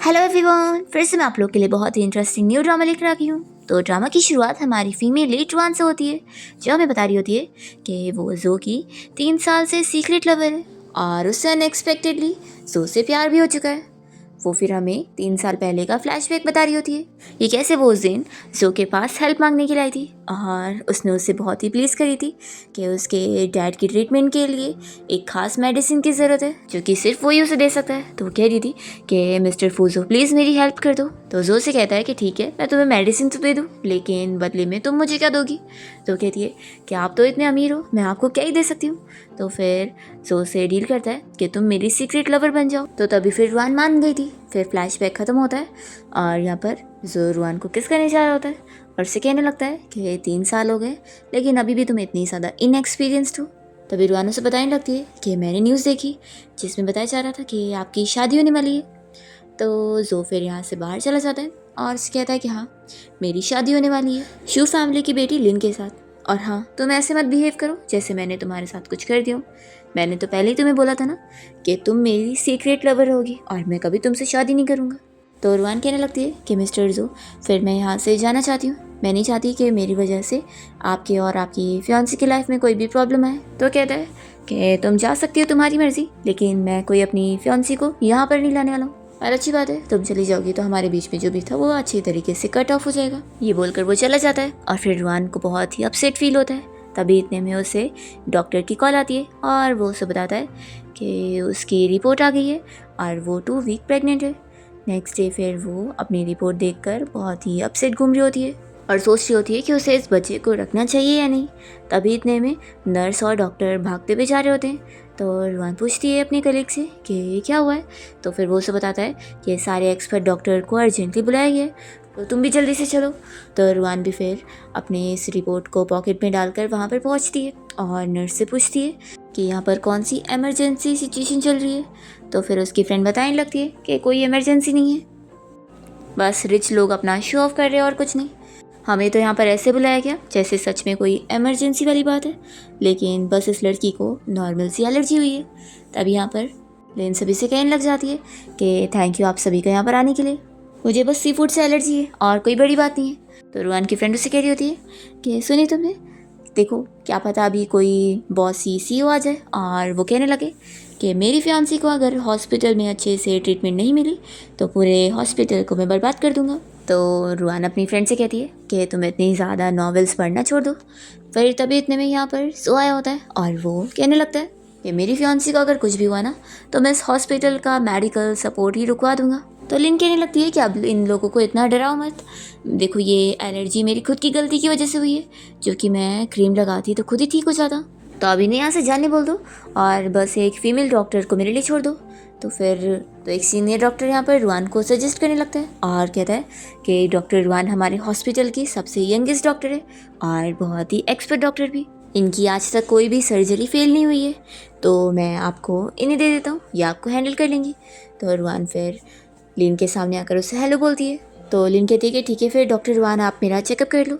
Hello everyone, फिर से मैं आप लोग के लिए बहुत ही इंटरेस्टिंग न्यू ड्रामा लेकर आ गई हूँ। तो ड्रामा की शुरुआत हमारी फीमेल लीड जुआन से होती है, जो हमें बता रही होती है कि वो जो की 3 साल से सीक्रेट लवर है और उससे अनएक्सपेक्टेडली जो से प्यार भी हो चुका है। वो फिर हमें 3 साल पहले का फ्लैशबैक बता रही होती है, ये कैसे वो उस दिन जो के पास हेल्प मांगने के लिए आई थी और उसने उससे बहुत ही प्लीज़ करी थी कि उसके डैड की ट्रीटमेंट के लिए एक खास मेडिसिन की ज़रूरत है जो कि सिर्फ वही उसे दे सकता है। तो वो कह रही थी कि मिस्टर फूजो प्लीज़ मेरी हेल्प कर दो। तो जो से कहता है कि ठीक है, मैं तुम्हें मेडिसिन तो दे दूँ, लेकिन बदले में तुम मुझे क्या दोगी। तो कहती है कि आप तो इतने अमीर हो, मैं आपको क्या ही दे सकती हूँ। तो फिर जो से डील करता है कि तुम मेरी सीक्रेट लवर बन जाओ। तो तभी फिर रुआन मान गई थी। फिर फ्लैशबैक ख़त्म होता है और यहाँ पर जो रुआन को किस करने जा रहा होता है और उससे कहने लगता है कि 3 साल हो गए लेकिन अभी भी तुम इतनी ज़्यादा इनएक्सपीरियंस्ड हो। तभी रुआन उसे बताने लगती है कि मैंने न्यूज़ देखी जिसमें बताया जा रहा था कि आपकी शादी होने वाली है। तो जो फिर यहाँ से बाहर चला जाता है और उससे कहता है कि हाँ, मेरी शादी होने वाली है शू फैमिली की बेटी लिन के साथ। और हाँ, तुम ऐसे मत बिहेव करो जैसे मैंने तुम्हारे साथ कुछ कर दिया हो। मैंने तो पहले ही तुम्हें बोला था ना कि तुम मेरी सीक्रेट लवर होगी और मैं कभी तुमसे शादी नहीं करूँगा। तो रुआन कहने लगती है कि मिस्टर जो, फिर मैं यहाँ से जाना चाहती हूँ। मैं नहीं चाहती कि मेरी वजह से आपके और आपकी फियांसी की लाइफ में कोई भी प्रॉब्लम आए। तो कहता है कि तुम जा सकती हो, तुम्हारी मर्जी, लेकिन मैं कोई अपनी फियांसी को यहाँ पर नहीं लाने वाला हूँ। और अच्छी बात है, तुम चली जाओगी तो हमारे बीच में जो भी था वो अच्छी तरीके से कट ऑफ हो जाएगा। ये बोलकर वो चला जाता है और फिर रुआन को बहुत ही अपसेट फील होता है। तभी इतने में उसे डॉक्टर की कॉल आती है और वो उसे बताता है कि उसकी रिपोर्ट आ गई है और वो 2 वीक प्रेग्नेंट है। नेक्स्ट डे फिर वो अपनी रिपोर्ट देखकर बहुत ही अपसेट घूम रही होती है और सोच रही होती है कि उसे इस बच्चे को रखना चाहिए या नहीं। तभी इतने में नर्स और डॉक्टर भागते हुए जा रहे होते हैं। तो रुआन पूछती है अपने कलीग से कि क्या हुआ है। तो फिर वो उसे बताता है कि सारे एक्सपर्ट डॉक्टर को अर्जेंटली बुलाया गया है, तो तुम भी जल्दी से चलो। तो रुआन भी फिर अपने इस रिपोर्ट को पॉकेट में डालकर वहाँ पर पहुँचती है और नर्स से पूछती है कि यहाँ पर कौन सी इमरजेंसी सिचुएशन चल रही है। तो फिर उसकी फ्रेंड बताने लगती है कि कोई इमरजेंसी नहीं है, बस रिच लोग अपना शो ऑफ कर रहे हैं और कुछ नहीं। हमें तो यहाँ पर ऐसे बुलाया गया जैसे सच में कोई इमरजेंसी वाली बात है, लेकिन बस इस लड़की को नॉर्मल सी एलर्जी हुई है। तभी यहाँ पर लेन सभी से कहने लग जाती है कि थैंक यू आप सभी का यहाँ पर आने के लिए, मुझे बस सी फूड से एलर्जी है और कोई बड़ी बात नहीं है। तो रुआन की फ्रेंड उससे कह रही होती है कि सुनिए तुमने, देखो क्या पता अभी कोई बॉस CEO आ जाए और वो कहने लगे कि मेरी फियांसी को अगर हॉस्पिटल में अच्छे से ट्रीटमेंट नहीं मिली तो पूरे हॉस्पिटल को मैं बर्बाद कर दूंगा। तो रुआन अपनी फ्रेंड से कहती है कि तुम इतनी ज़्यादा नॉवेल्स पढ़ना छोड़ दो। फिर तभी इतने में यहाँ पर सो आया होता है और वो कहने लगता है कि मेरी फियांसी को अगर कुछ भी हुआ ना तो मैं इस हॉस्पिटल का मेडिकल सपोर्ट ही रुकवा दूंगा। तो लिन कहने लगती है कि अब इन लोगों को इतना डराओ मत, देखो ये एलर्जी मेरी खुद की गलती की वजह से हुई है, जो कि मैं क्रीम लगाती तो खुद ही ठीक हो जाता। तो अभी नहीं यहाँ से जाने बोल दो और बस एक फीमेल डॉक्टर को मेरे लिए छोड़ दो। तो एक सीनियर डॉक्टर यहाँ पर रुआन को सजेस्ट करने लगता है और कहता है कि डॉक्टर रुआन हमारे हॉस्पिटल की सबसे यंगेस्ट डॉक्टर है और बहुत ही एक्सपर्ट डॉक्टर भी। इनकी आज तक कोई भी सर्जरी फेल नहीं हुई है, तो मैं आपको इन्हें दे देता हूँ, ये आपको हैंडल कर लेंगी। तो रुआन फिर लिन के सामने आकर उससे हेलो बोलती है। तो लिन कहती है कि ठीक है फिर डॉक्टर रुआन आप मेरा चेकअप कर लो।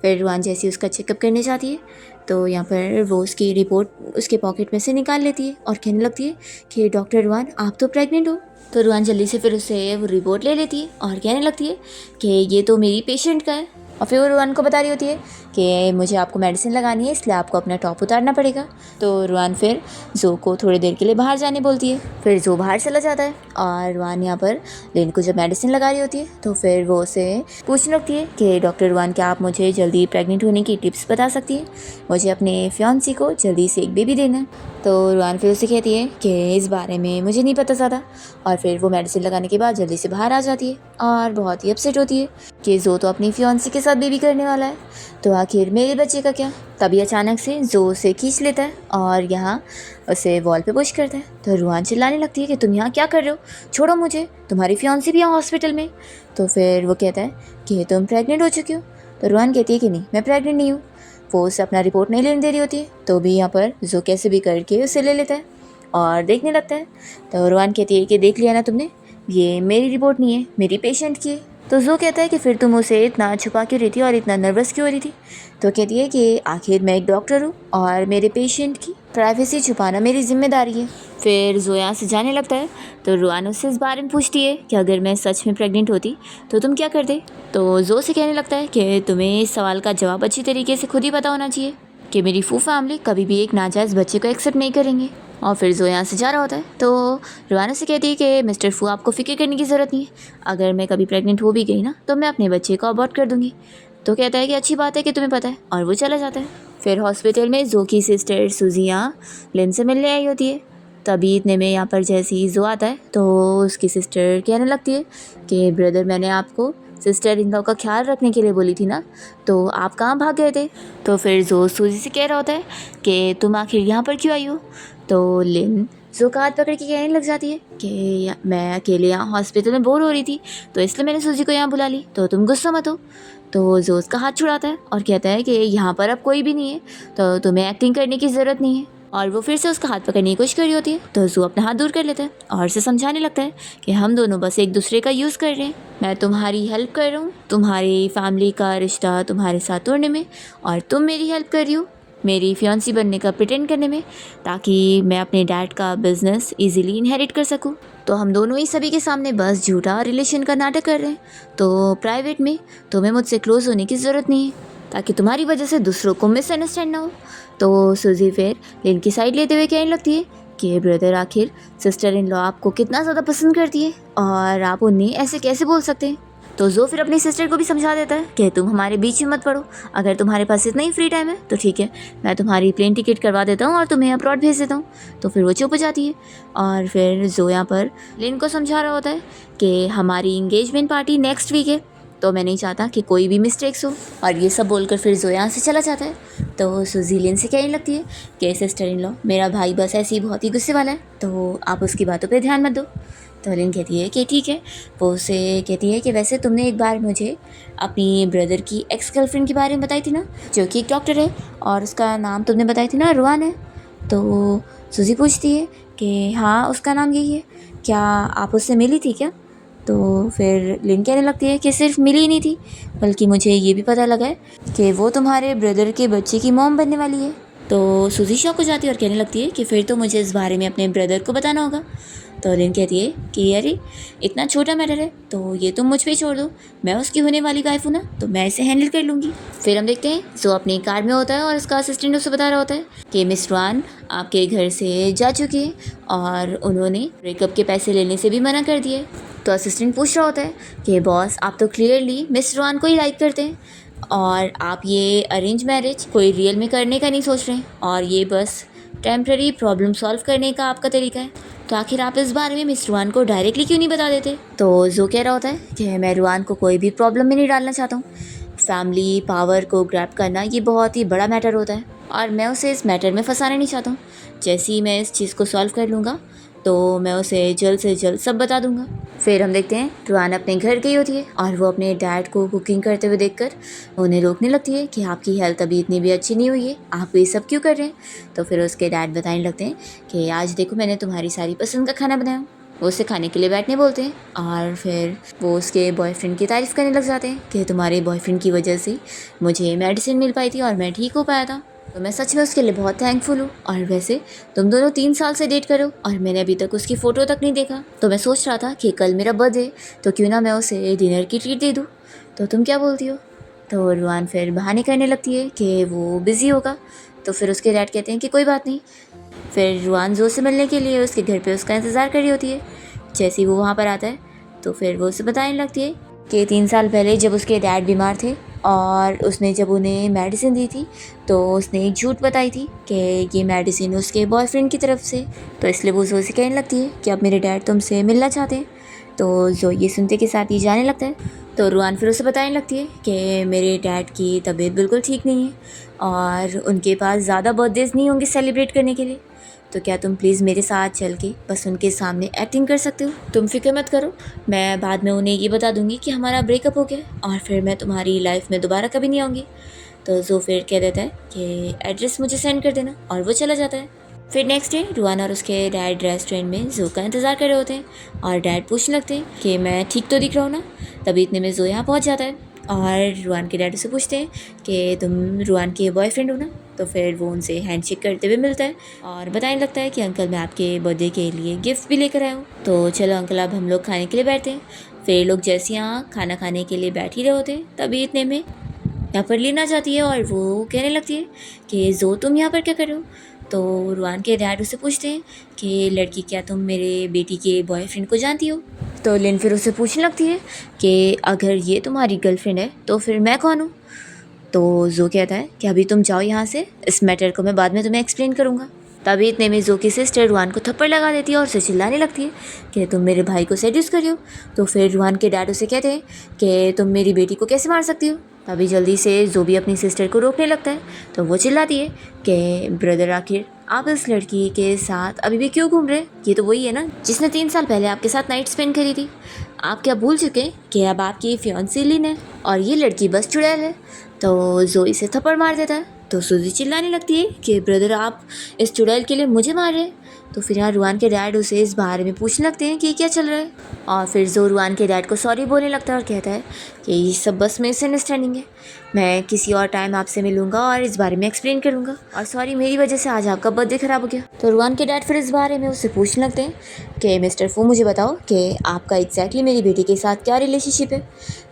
फिर रुआन जैसी उसका चेकअप करने जाती है तो यहाँ पर वो उसकी रिपोर्ट उसके पॉकेट में से निकाल लेती है और कहने लगती है कि डॉक्टर रुआन आप तो प्रेग्नेंट हो। तो रुआन जल्दी से फिर उससे वो रिपोर्ट ले लेती है और कहने लगती है कि ये तो मेरी पेशेंट का है। और फिर वो रुआन को बता रही होती है कि मुझे आपको मेडिसिन लगानी है इसलिए आपको अपना टॉप उतारना पड़ेगा। तो रुआन फिर जो को थोड़ी देर के लिए बाहर जाने बोलती है। फिर जो बाहर चला जाता है और रुआन यहाँ पर लिन को जब मेडिसिन लगा रही होती है तो फिर वो उसे पूछने लगती है कि डॉक्टर रुआन क्या आप मुझे जल्दी प्रेग्नेंट होने की टिप्स बता सकती हैं, मुझे अपने फियांसी को जल्दी से एक बेबी देना है। तो रुआन फिर उसे कहती है कि इस बारे में मुझे नहीं पता ज़्यादा। और फिर वो मेडिसिन लगाने के बाद जल्दी से बाहर आ जाती है और बहुत ही अपसेट होती है कि जो तो अपनी फियांसी के साथ बेबी करने वाला है, तो आखिर मेरे बच्चे का क्या। तभी अचानक से जो उसे खींच लेता है और यहाँ उसे वॉल पे पुश करता है। तो रुआन चिल्लाने लगती है कि तुम यहाँ क्या कर रहे हो, छोड़ो मुझे, तुम्हारी फियांसी भी यहाँ हॉस्पिटल में। तो फिर वो कहता है कि तुम प्रेग्नेंट हो चुकी हो। तो रुआन कहती है कि नहीं मैं प्रेग्नेंट नहीं हूँ। वो उसे अपना रिपोर्ट नहीं लेने दे रही होती है, तो भी यहाँ पर जो कैसे भी करके उसे ले लेता है और देखने लगता है। तो रुआन कहती है कि देख लिया ना तुमने, ये मेरी रिपोर्ट नहीं है, मेरी पेशेंट की है। तो जो कहता है कि फिर तुम उसे इतना छुपा क्यों रही थी और इतना नर्वस क्यों हो रही थी। तो कहती है कि आखिर मैं एक डॉक्टर हूँ और मेरे पेशेंट की प्राइवेसी छुपाना मेरी जिम्मेदारी है। फिर जो यहाँ से जाने लगता है तो रुआन उससे इस बारे में पूछती है कि अगर मैं सच में प्रेग्नेंट होती तो तुम क्या करते। तो जो से कहने लगता है कि तुम्हें इस सवाल का जवाब अच्छी तरीके से खुद ही पता होना चाहिए कि मेरी फू फैमिली कभी भी एक नाजायज़ बच्चे को एक्सेप्ट नहीं करेंगे। और फिर जो यहाँ से जा रहा होता है तो रुआन से कहती है कि मिस्टर फू आपको फ़िक्र करने की ज़रूरत नहीं है, अगर मैं कभी प्रेग्नेंट हो भी गई ना तो मैं अपने बच्चे को अबॉर्ट कर दूँगी। तो कहता है कि अच्छी बात है कि तुम्हें पता है, और वो चला जाता है। फिर हॉस्पिटल में जो की सिस्टर सुजिया लिन से मिलने आई होती है। तभी इतने में यहाँ पर जैसे ही जो आता है तो उसकी सिस्टर कहने लगती है कि ब्रदर मैंने आपको सिस्टर इन लॉ का ख्याल रखने के लिए बोली थी ना, तो आप कहाँ भाग गए थे। तो फिर जो सूजी से कह रहा होता है कि तुम आखिर यहाँ पर क्यों आई हो। तो लिन जो का हाथ पकड़ के कहने लग जाती है कि मैं अकेले यहाँ हॉस्पिटल में बोर हो रही थी तो इसलिए मैंने सूजी को यहाँ बुला ली, तो तुम गुस्सा मत हो। तो जो उसका हाथ छुड़ाता है और कहता है कि यहाँ पर अब कोई भी नहीं है तो तुम्हें एक्टिंग करने की ज़रूरत नहीं है। और वो फिर से उसका हाथ पकड़ने की कोशिश कर रही होती है तो जू अपना हाथ दूर कर लेता है और उसे समझाने लगता है कि हम दोनों बस एक दूसरे का यूज़ कर रहे हैं, मैं तुम्हारी हेल्प कर रहा हूँ तुम्हारी फैमिली का रिश्ता तुम्हारे साथ तोड़ने में, और तुम मेरी हेल्प कर रही हो मेरी फियांसी बनने का प्रिटेंड करने में, ताकि मैं अपने डैड का बिजनेस इजीली इनहेरिट कर सकूं। तो हम दोनों ही सभी के सामने बस झूठा रिलेशन का नाटक कर रहे हैं, तो प्राइवेट में तुम्हें मुझसे क्लोज होने की ज़रूरत नहीं है ताकि तुम्हारी वजह से दूसरों को मिसअंडरस्टैंड ना हो। तो सूजी फिर लिन की साइड लेते हुए कहने लगती है कि ब्रदर आखिर सिस्टर इन लॉ आपको कितना ज़्यादा पसंद करती है और आप उन्हें ऐसे कैसे बोल सकते हैं। तो जो फिर अपनी सिस्टर को भी समझा देता है कि तुम हमारे बीच में मत पड़ो, अगर तुम्हारे पास इतना ही फ्री टाइम है तो ठीक है मैं तुम्हारी प्लेन टिकट करवा देता हूँ और तुम्हें अब्रॉड भेज देता हूँ। तो फिर वो चुप हो जाती है और फिर जो यहाँ पर लिन को समझा रहा होता है कि हमारी इंगेजमेंट पार्टी नेक्स्ट वीक है तो मैं नहीं चाहता कि कोई भी मिस्टेक्स हो, और ये सब बोलकर फिर जो यहाँ से चला जाता है। तो सूजी लिन से कहने लगती है कि सिस्टर इन लॉ मेरा भाई बस ऐसे ही बहुत ही गुस्से वाला है तो आप उसकी बातों पे ध्यान मत दो। तो लिन कहती है कि ठीक है। वो उसे कहती है कि वैसे तुमने एक बार मुझे अपनी ब्रदर की एक्स गर्लफ्रेंड के बारे में बताई थी ना, जो कि एक डॉक्टर है और उसका नाम तुमने बताई थी ना रुआन है। तो सूजी पूछती है कि हाँ उसका नाम यही है, क्या आप उससे मिली थी क्या। तो फिर लिन कहने लगती है कि सिर्फ मिली ही नहीं थी बल्कि मुझे ये भी पता लगा है कि वो तुम्हारे ब्रदर के बच्चे की मॉम बनने वाली है। तो सूजी शॉक हो जाती है और कहने लगती है कि फिर तो मुझे इस बारे में अपने ब्रदर को बताना होगा। तो लिन कहती है कि अरे इतना छोटा मैटर है तो ये तुम मुझ पे छोड़ दो, मैं उसकी होने वाली वाइफ हूँ ना तो मैं इसे हैंडल कर लूँगी। फिर हम देखते हैं जो अपनी कार में होता है और उसका असिस्टेंट उसे बता रहा होता है कि मिस रुआन आपके घर से जा चुकी है और उन्होंने ब्रेकअप के पैसे लेने से भी मना कर दिए। तो असिस्टेंट पूछ रहा होता है कि बॉस आप तो क्लियरली मिस रुआन को ही लाइक करते हैं और आप ये अरेंज मैरिज कोई रियल में करने का नहीं सोच रहे हैं और ये बस टेम्प्रेरी प्रॉब्लम सॉल्व करने का आपका तरीका है, तो आखिर आप इस बारे में मिस रुआन को डायरेक्टली क्यों नहीं बता देते। तो जो कह रहा होता है कि मैं रुआन को कोई भी प्रॉब्लम में नहीं डालना चाहता हूँ, फैमिली पावर को ग्रैब करना ये बहुत ही बड़ा मैटर होता है और मैं उसे इस मैटर में फंसाना नहीं चाहता हूँ। जैसे ही मैं इस चीज़ को सॉल्व कर लूँगा तो मैं उसे जल्द से जल्द सब बता दूंगा। फिर हम देखते हैं रुआन अपने घर गई होती है और वो अपने डैड को कुकिंग करते हुए देखकर उन्हें रोकने लगती है कि आपकी हेल्थ अभी इतनी भी अच्छी नहीं हुई है, आप ये सब क्यों कर रहे हैं। तो फिर उसके डैड बताने लगते हैं कि आज देखो मैंने तुम्हारी सारी पसंद का खाना बनाया। वो उसे खाने के लिए बैठने बोलते हैं और फिर वो उसके बॉयफ्रेंड की तारीफ़ करने लग जाते हैं कि तुम्हारे बॉयफ्रेंड की वजह से मुझे मेडिसिन मिल पाई थी और मैं ठीक हो पाया था, तो मैं सच में उसके लिए बहुत थैंकफुल हूँ। और वैसे तुम दोनों 3 साल से डेट करो और मैंने अभी तक उसकी फ़ोटो तक नहीं देखा, तो मैं सोच रहा था कि कल मेरा बर्थडे तो क्यों ना मैं उसे डिनर की ट्रीट दे दूँ, तो तुम क्या बोलती हो। तो रुआन फिर बहाने करने लगती है कि वो बिज़ी होगा। तो फिर उसके डैड कहते हैं कि कोई बात नहीं। फिर रुआन जो से मिलने के लिए उसके घर पर उसका इंतज़ार कर रही होती है। जैसे ही वो वहाँ पर आता है तो फिर वो उसे बताने लगती है कि 3 साल पहले जब उसके डैड बीमार थे और उसने जब उन्हें मेडिसिन दी थी तो उसने एक झूठ बताई थी कि ये मेडिसिन उसके बॉयफ्रेंड की तरफ से, तो इसलिए वो जो से कहने लगती है कि अब मेरे डैड तुमसे मिलना चाहते हैं। तो जो ये सुनते के साथ ही जाने लगता है। तो रुआन फिर उसे बताने लगती है कि मेरे डैड की तबीयत बिल्कुल ठीक नहीं है और उनके पास ज़्यादा बर्थडेज नहीं होंगे सेलिब्रेट करने के लिए, तो क्या तुम प्लीज़ मेरे साथ चल के बस उनके सामने एक्टिंग कर सकते हो। तुम फिक्र मत करो, मैं बाद में उन्हें ये बता दूंगी कि हमारा ब्रेकअप हो गया और फिर मैं तुम्हारी लाइफ में दोबारा कभी नहीं आऊँगी। तो जो फिर कह देता है कि एड्रेस मुझे सेंड कर देना और वो चला जाता है। फिर नेक्स्ट डे रुआन और उसके डैड रेस्टोरेंट में जो का इंतज़ार कर रहे होते हैं और डैड पूछने लगते हैं कि मैं ठीक तो दिख रहा हूँ ना। तभी इतने में जो यहाँ पहुँच जाता है और रुआन के डैड उससे पूछते हैं कि तुम रुआन के बॉयफ्रेंड हो ना। तो फिर वो उनसे हैंडशेक करते हुए मिलता है और बताने लगता है कि अंकल मैं आपके बर्थडे के लिए गिफ्ट भी लेकर आया हूँ, तो चलो अंकल अब हम लोग खाने के लिए बैठते हैं। फिर लोग जैसे यहाँ खाना खाने के लिए बैठ ही रहे होते हैं तभी इतने में यहाँ पर लीना जाती है और वो कहने लगती है कि जो तुम यहाँ पर क्या कर रहे हो। तो रुआन के डैड उससे पूछते हैं कि लड़की क्या तुम मेरे बेटी के बॉयफ्रेंड को जानती हो। तो लिन फिर उससे पूछने लगती है कि अगर ये तुम्हारी गर्लफ्रेंड है तो फिर मैं कौन हूँ। तो जो कहता है कि अभी तुम जाओ यहाँ से, इस मैटर को मैं बाद में तुम्हें एक्सप्लेन करूँगा। तभी इतने में जो की सिस्टर रुआन को थप्पड़ लगा देती है और उसे चिल्लाने लगती है कि तुम मेरे भाई को सेड्यूस कर रही हो। तो फिर रुआन के डैड उसे कहते हैं कि तुम मेरी बेटी को कैसे मार सकती हो। तभी जल्दी से जो भी अपनी सिस्टर को रोकने लगता है तो वो चिल्लाती है कि ब्रदर आखिर आप इस लड़की के साथ अभी भी क्यों घूम रहे हैं, ये तो वही है ना जिसने 3 साल पहले आपके साथ नाइट स्पेंड करी थी। आप क्या भूल चुके हैं कि अब आपकी फियांसी लिन है और ये लड़की बस चुड़ैल है। तो जो इसे थप्पड़ मार देता है तो सूजी चिल्लाने लगती है कि ब्रदर आप इस चुड़ैल के लिए मुझे मार रहे हैं। तो फिर यहाँ रुआन के डैड उसे इस बारे में पूछने लगते हैं कि क्या चल रहा है। और फिर जो रुआन के डैड को सॉरी बोलने लगता है और कहता है कि ये सब बस मिसअंडरस्टैंडिंग है, मैं किसी और टाइम आपसे मिलूंगा और इस बारे में एक्सप्लेन करूंगा, और सॉरी मेरी वजह से आज आपका बर्थडे ख़राब हो गया। तो रुआन के डैड फिर इस बारे में उससे पूछने लगते हैं कि मिस्टर फू मुझे बताओ कि आपका एग्जैक्टली मेरी बेटी के साथ क्या रिलेशनशिप है।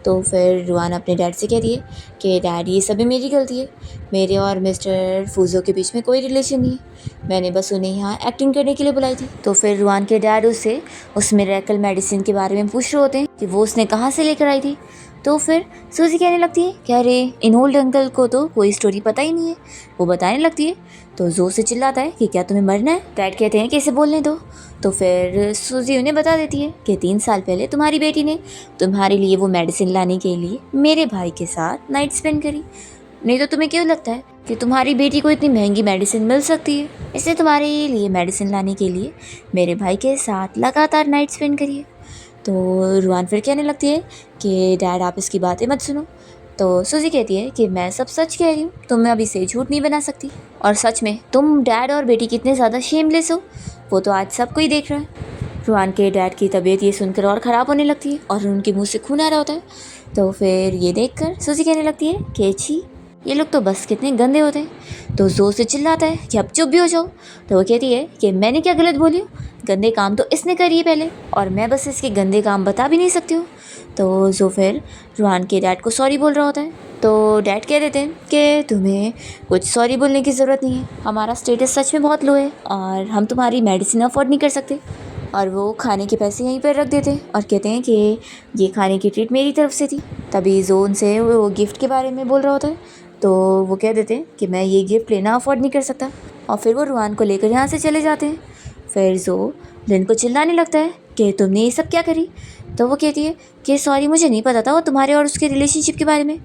तो फिर रुआन अपने डैड से कहती है कि डैड ये सभी मेरी गलती है, मेरे और मिस्टर फूजो के बीच में कोई रिलेशन नहीं है, मैंने बस उन्हें यहाँ एक्टिंग करने के लिए बुलाई थी। तो फिर रुआन के डैड उससे उस मिरेकल मेडिसिन के बारे में पूछ रहे होते हैं कि वो उसने कहाँ से लेकर आई थी। तो फिर सूजी कहने लगती है कि अरे इन ओल्ड अंकल को तो कोई स्टोरी पता ही नहीं है, वो बताने लगती है। तो जो से चिल्लाता है कि क्या तुम्हें मरना है। डैड कहते हैं कि इसे बोलने दो। तो फिर सूजी उन्हें बता देती है कि 3 साल पहले तुम्हारी बेटी ने तुम्हारे लिए वो मेडिसिन लाने के लिए मेरे भाई के साथ नाइट स्पेंड करी। नहीं तो तुम्हें क्यों लगता है कि तुम्हारी बेटी को इतनी महंगी मेडिसिन मिल सकती है, इसलिए तुम्हारे लिए मेडिसिन लाने के लिए मेरे भाई के साथ लगातार नाइट स्पेंड करिए। तो रुआन फिर कहने लगती है कि डैड आप इसकी बातें मत सुनो। तो सूजी कहती है कि मैं सब सच कह रही हूँ, तुम अभी से झूठ नहीं बना सकती, और सच में तुम डैड और बेटी कितने ज़्यादा शेमलेस हो वो तो आज सबको ही देख रहा है। रुआन के डैड की तबीयत ये सुनकर और ख़राब होने लगती है और उनके मुंह से खून आ रहा होता है। तो फिर ये देखकर सूजी कहने लगती है कि छी ये लोग तो बस कितने गंदे होते हैं। तो जोर से चिल्लाता है कि अब चुप भी हो जाओ। तो वो कहती है कि मैंने क्या गलत बोली, गंदे काम तो इसने करी है पहले और मैं बस इसके गंदे काम बता भी नहीं सकती हूँ। तो जो फिर रुआन के डैड को सॉरी बोल रहा होता है। तो डैड कह देते हैं कि तुम्हें कुछ सॉरी बोलने की ज़रूरत नहीं है, हमारा स्टेटस सच में बहुत लो है और हम तुम्हारी मेडिसिन अफोर्ड नहीं कर सकते। और वो खाने के पैसे यहीं पर रख देते हैं और कहते हैं कि ये खाने की ट्रीट मेरी तरफ से थी। तभी जोन से वो गिफ्ट के बारे में बोल रहा होता है। तो वो कह देते हैं कि मैं ये गिफ्ट लेना अफोर्ड नहीं कर सकता, और फिर वो रुआन को लेकर यहाँ से चले जाते हैं। फिर जो लिन को चिल्लाने लगता है कि तुमने ये सब क्या करी। तो वो कहती है कि सॉरी मुझे नहीं पता था वो तुम्हारे और उसके रिलेशनशिप के बारे में।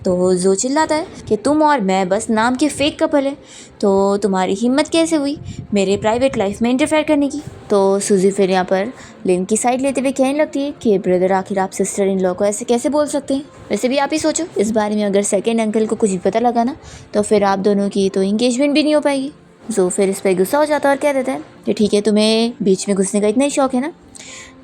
तो जो चिल्लाता है कि तुम और मैं बस नाम के फेक कपल है, तो तुम्हारी हिम्मत कैसे हुई मेरे प्राइवेट लाइफ में इंटरफेयर करने की। तो सूजी फिर यहाँ पर लिन की साइड लेते हुए कहने लगती है कि ब्रदर आखिर आप सिस्टर इन लॉ को ऐसे कैसे बोल सकते हैं, वैसे भी आप ही सोचो इस बारे में अगर सेकेंड अंकल को कुछ भी पता लगा ना तो फिर आप दोनों की तो इंगेजमेंट भी नहीं हो पाएगी। जो फिर इस पर गुस्सा हो जाता है और कह देता है कि ठीक है तुम्हें बीच में घुसने का इतना ही शौक है ना,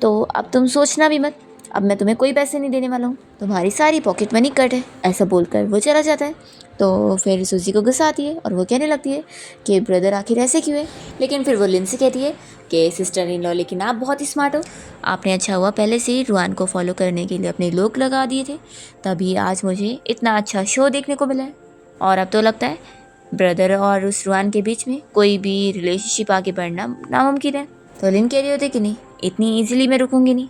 तो अब तुम सोचना भी मत, अब मैं तुम्हें कोई पैसे नहीं देने वाला हूँ, तुम्हारी सारी पॉकेट मनी कट है। ऐसा बोलकर वो चला जाता है। तो फिर सूजी को गुस्सा आती है और वो कहने लगती है कि ब्रदर आखिर ऐसे क्यों है। लेकिन फिर वो लिन से कहती है कि सिस्टर इन लॉ लेकिन आप बहुत ही स्मार्ट हो, आपने अच्छा हुआ पहले से ही रुआन को फॉलो करने के लिए अपने लोग लगा दिए थे, तभी आज मुझे इतना अच्छा शो देखने को मिला है, और अब तो लगता है ब्रदर और उस रुआन के बीच में कोई भी रिलेशनशिप आगे बढ़ना नामुमकिन है। तो लिन कह रही होती कि नहीं इतनी ईजिली मैं रुकूंगी नहीं,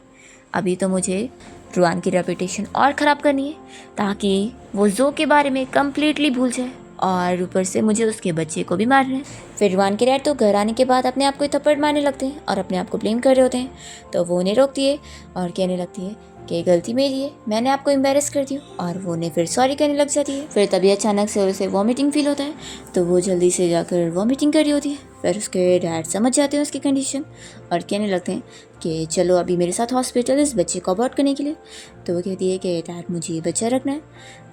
अभी तो मुझे रुआन की रेपुटेशन और ख़राब करनी है ताकि वो जो के बारे में कम्प्लीटली भूल जाए, और ऊपर से मुझे उसके बच्चे को भी मारना है। फिर रुआन के डैड तो घर आने के बाद अपने आप को थप्पड़ मारने लगते हैं और अपने आप को ब्लेम कर रहे होते हैं। तो वो उन्हें रोकती है और कहने लगती है कि गलती मेरी है, मैंने आपको एम्बेरस कर दी, और वो उन्हें फिर सॉरी करने लग जाती है। फिर तभी अचानक से उसे वॉमिटिंग फील होता है, तो वो जल्दी से जाकर वॉमिटिंग कर रही होती है। फिर उसके डैड समझ जाते हैं उसकी कंडीशन और कहने लगते हैं कि चलो अभी मेरे साथ हॉस्पिटल इस बच्चे को अबॉर्ट करने के लिए। तो वो कहती है कि डैड मुझे ये बच्चा रखना है।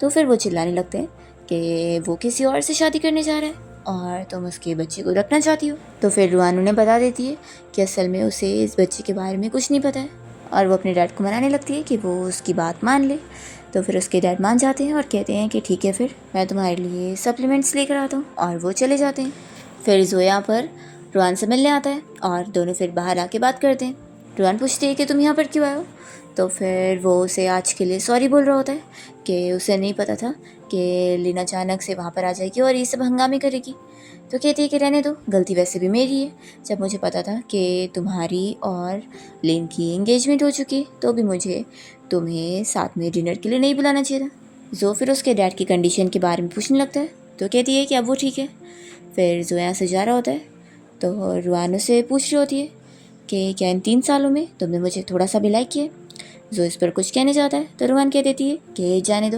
तो फिर वो चिल्लाने लगते हैं कि वो किसी और से शादी करने जा रहा है और तुम उसके बच्चे को रखना चाहती हो। तो फिर रुआन उन्हें बता देती है कि असल में उसे इस बच्चे के बारे में कुछ नहीं पता है, और वो अपने डैड को मनाने लगती है कि वो उसकी बात मान ले। तो फिर उसके डैड मान जाते हैं और कहते हैं कि ठीक है, फिर मैं तुम्हारे लिए सप्लीमेंट्स लेकर आता हूँ, और वो चले जाते हैं। फिर जो यहाँ पर रुआन से मिलने आता है और दोनों फिर बाहर आके बात करते हैं। रुआन पूछती है कि तुम यहाँ पर क्यों आए हो, तो फिर वो उसे आज के लिए सॉरी बोल रहा होता है कि उसे नहीं पता था कि लिन अचानक से वहाँ पर आ जाएगी और ये सब हंगामे करेगी। तो कहती है कि रहने दो, गलती वैसे भी मेरी है। जब मुझे पता था कि तुम्हारी और लिन की एंगेजमेंट हो चुकी है तो भी मुझे तुम्हें साथ में डिनर के लिए नहीं बुलाना चाहिए था। जो फिर उसके डैड की कंडीशन के बारे में पूछने लगता है, तो कहती है कि अब वो ठीक है। फिर जो यहाँ से जा रहा होता है तो रुआन उसे पूछ रही होती है कि क्या इन 3 सालों में तुमने मुझे थोड़ा सा भी लाइक किया। जो इस पर कुछ कहने जाता है तो रुआन कह देती है कि जाने दो,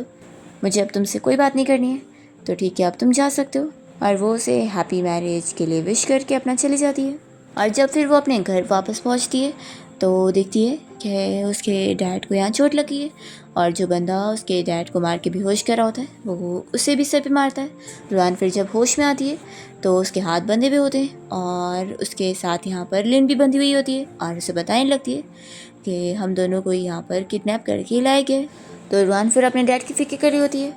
मुझे अब तुमसे कोई बात नहीं करनी है, तो ठीक है अब तुम जा सकते हो। और वो उसे हैप्पी मैरिज के लिए विश करके अपना चली जाती है। और जब फिर वो अपने घर वापस पहुंचती है तो देखती है कि उसके डैड को यहाँ चोट लगी है, और जो बंदा उसके डैड को मार के बेहोश कर रहा होता है वो उसे भी सर पे मारता है। रुआन फिर जब होश में आती है तो उसके हाथ बंधे हुए होते हैं, और उसके साथ यहाँ पर लिन भी बंधी हुई होती है, और उसे बताने लगती है कि हम दोनों को यहाँ पर किडनैप करके लाया गया है। तो रुआन फिर अपने डैड की फिक्र कर रही होती है,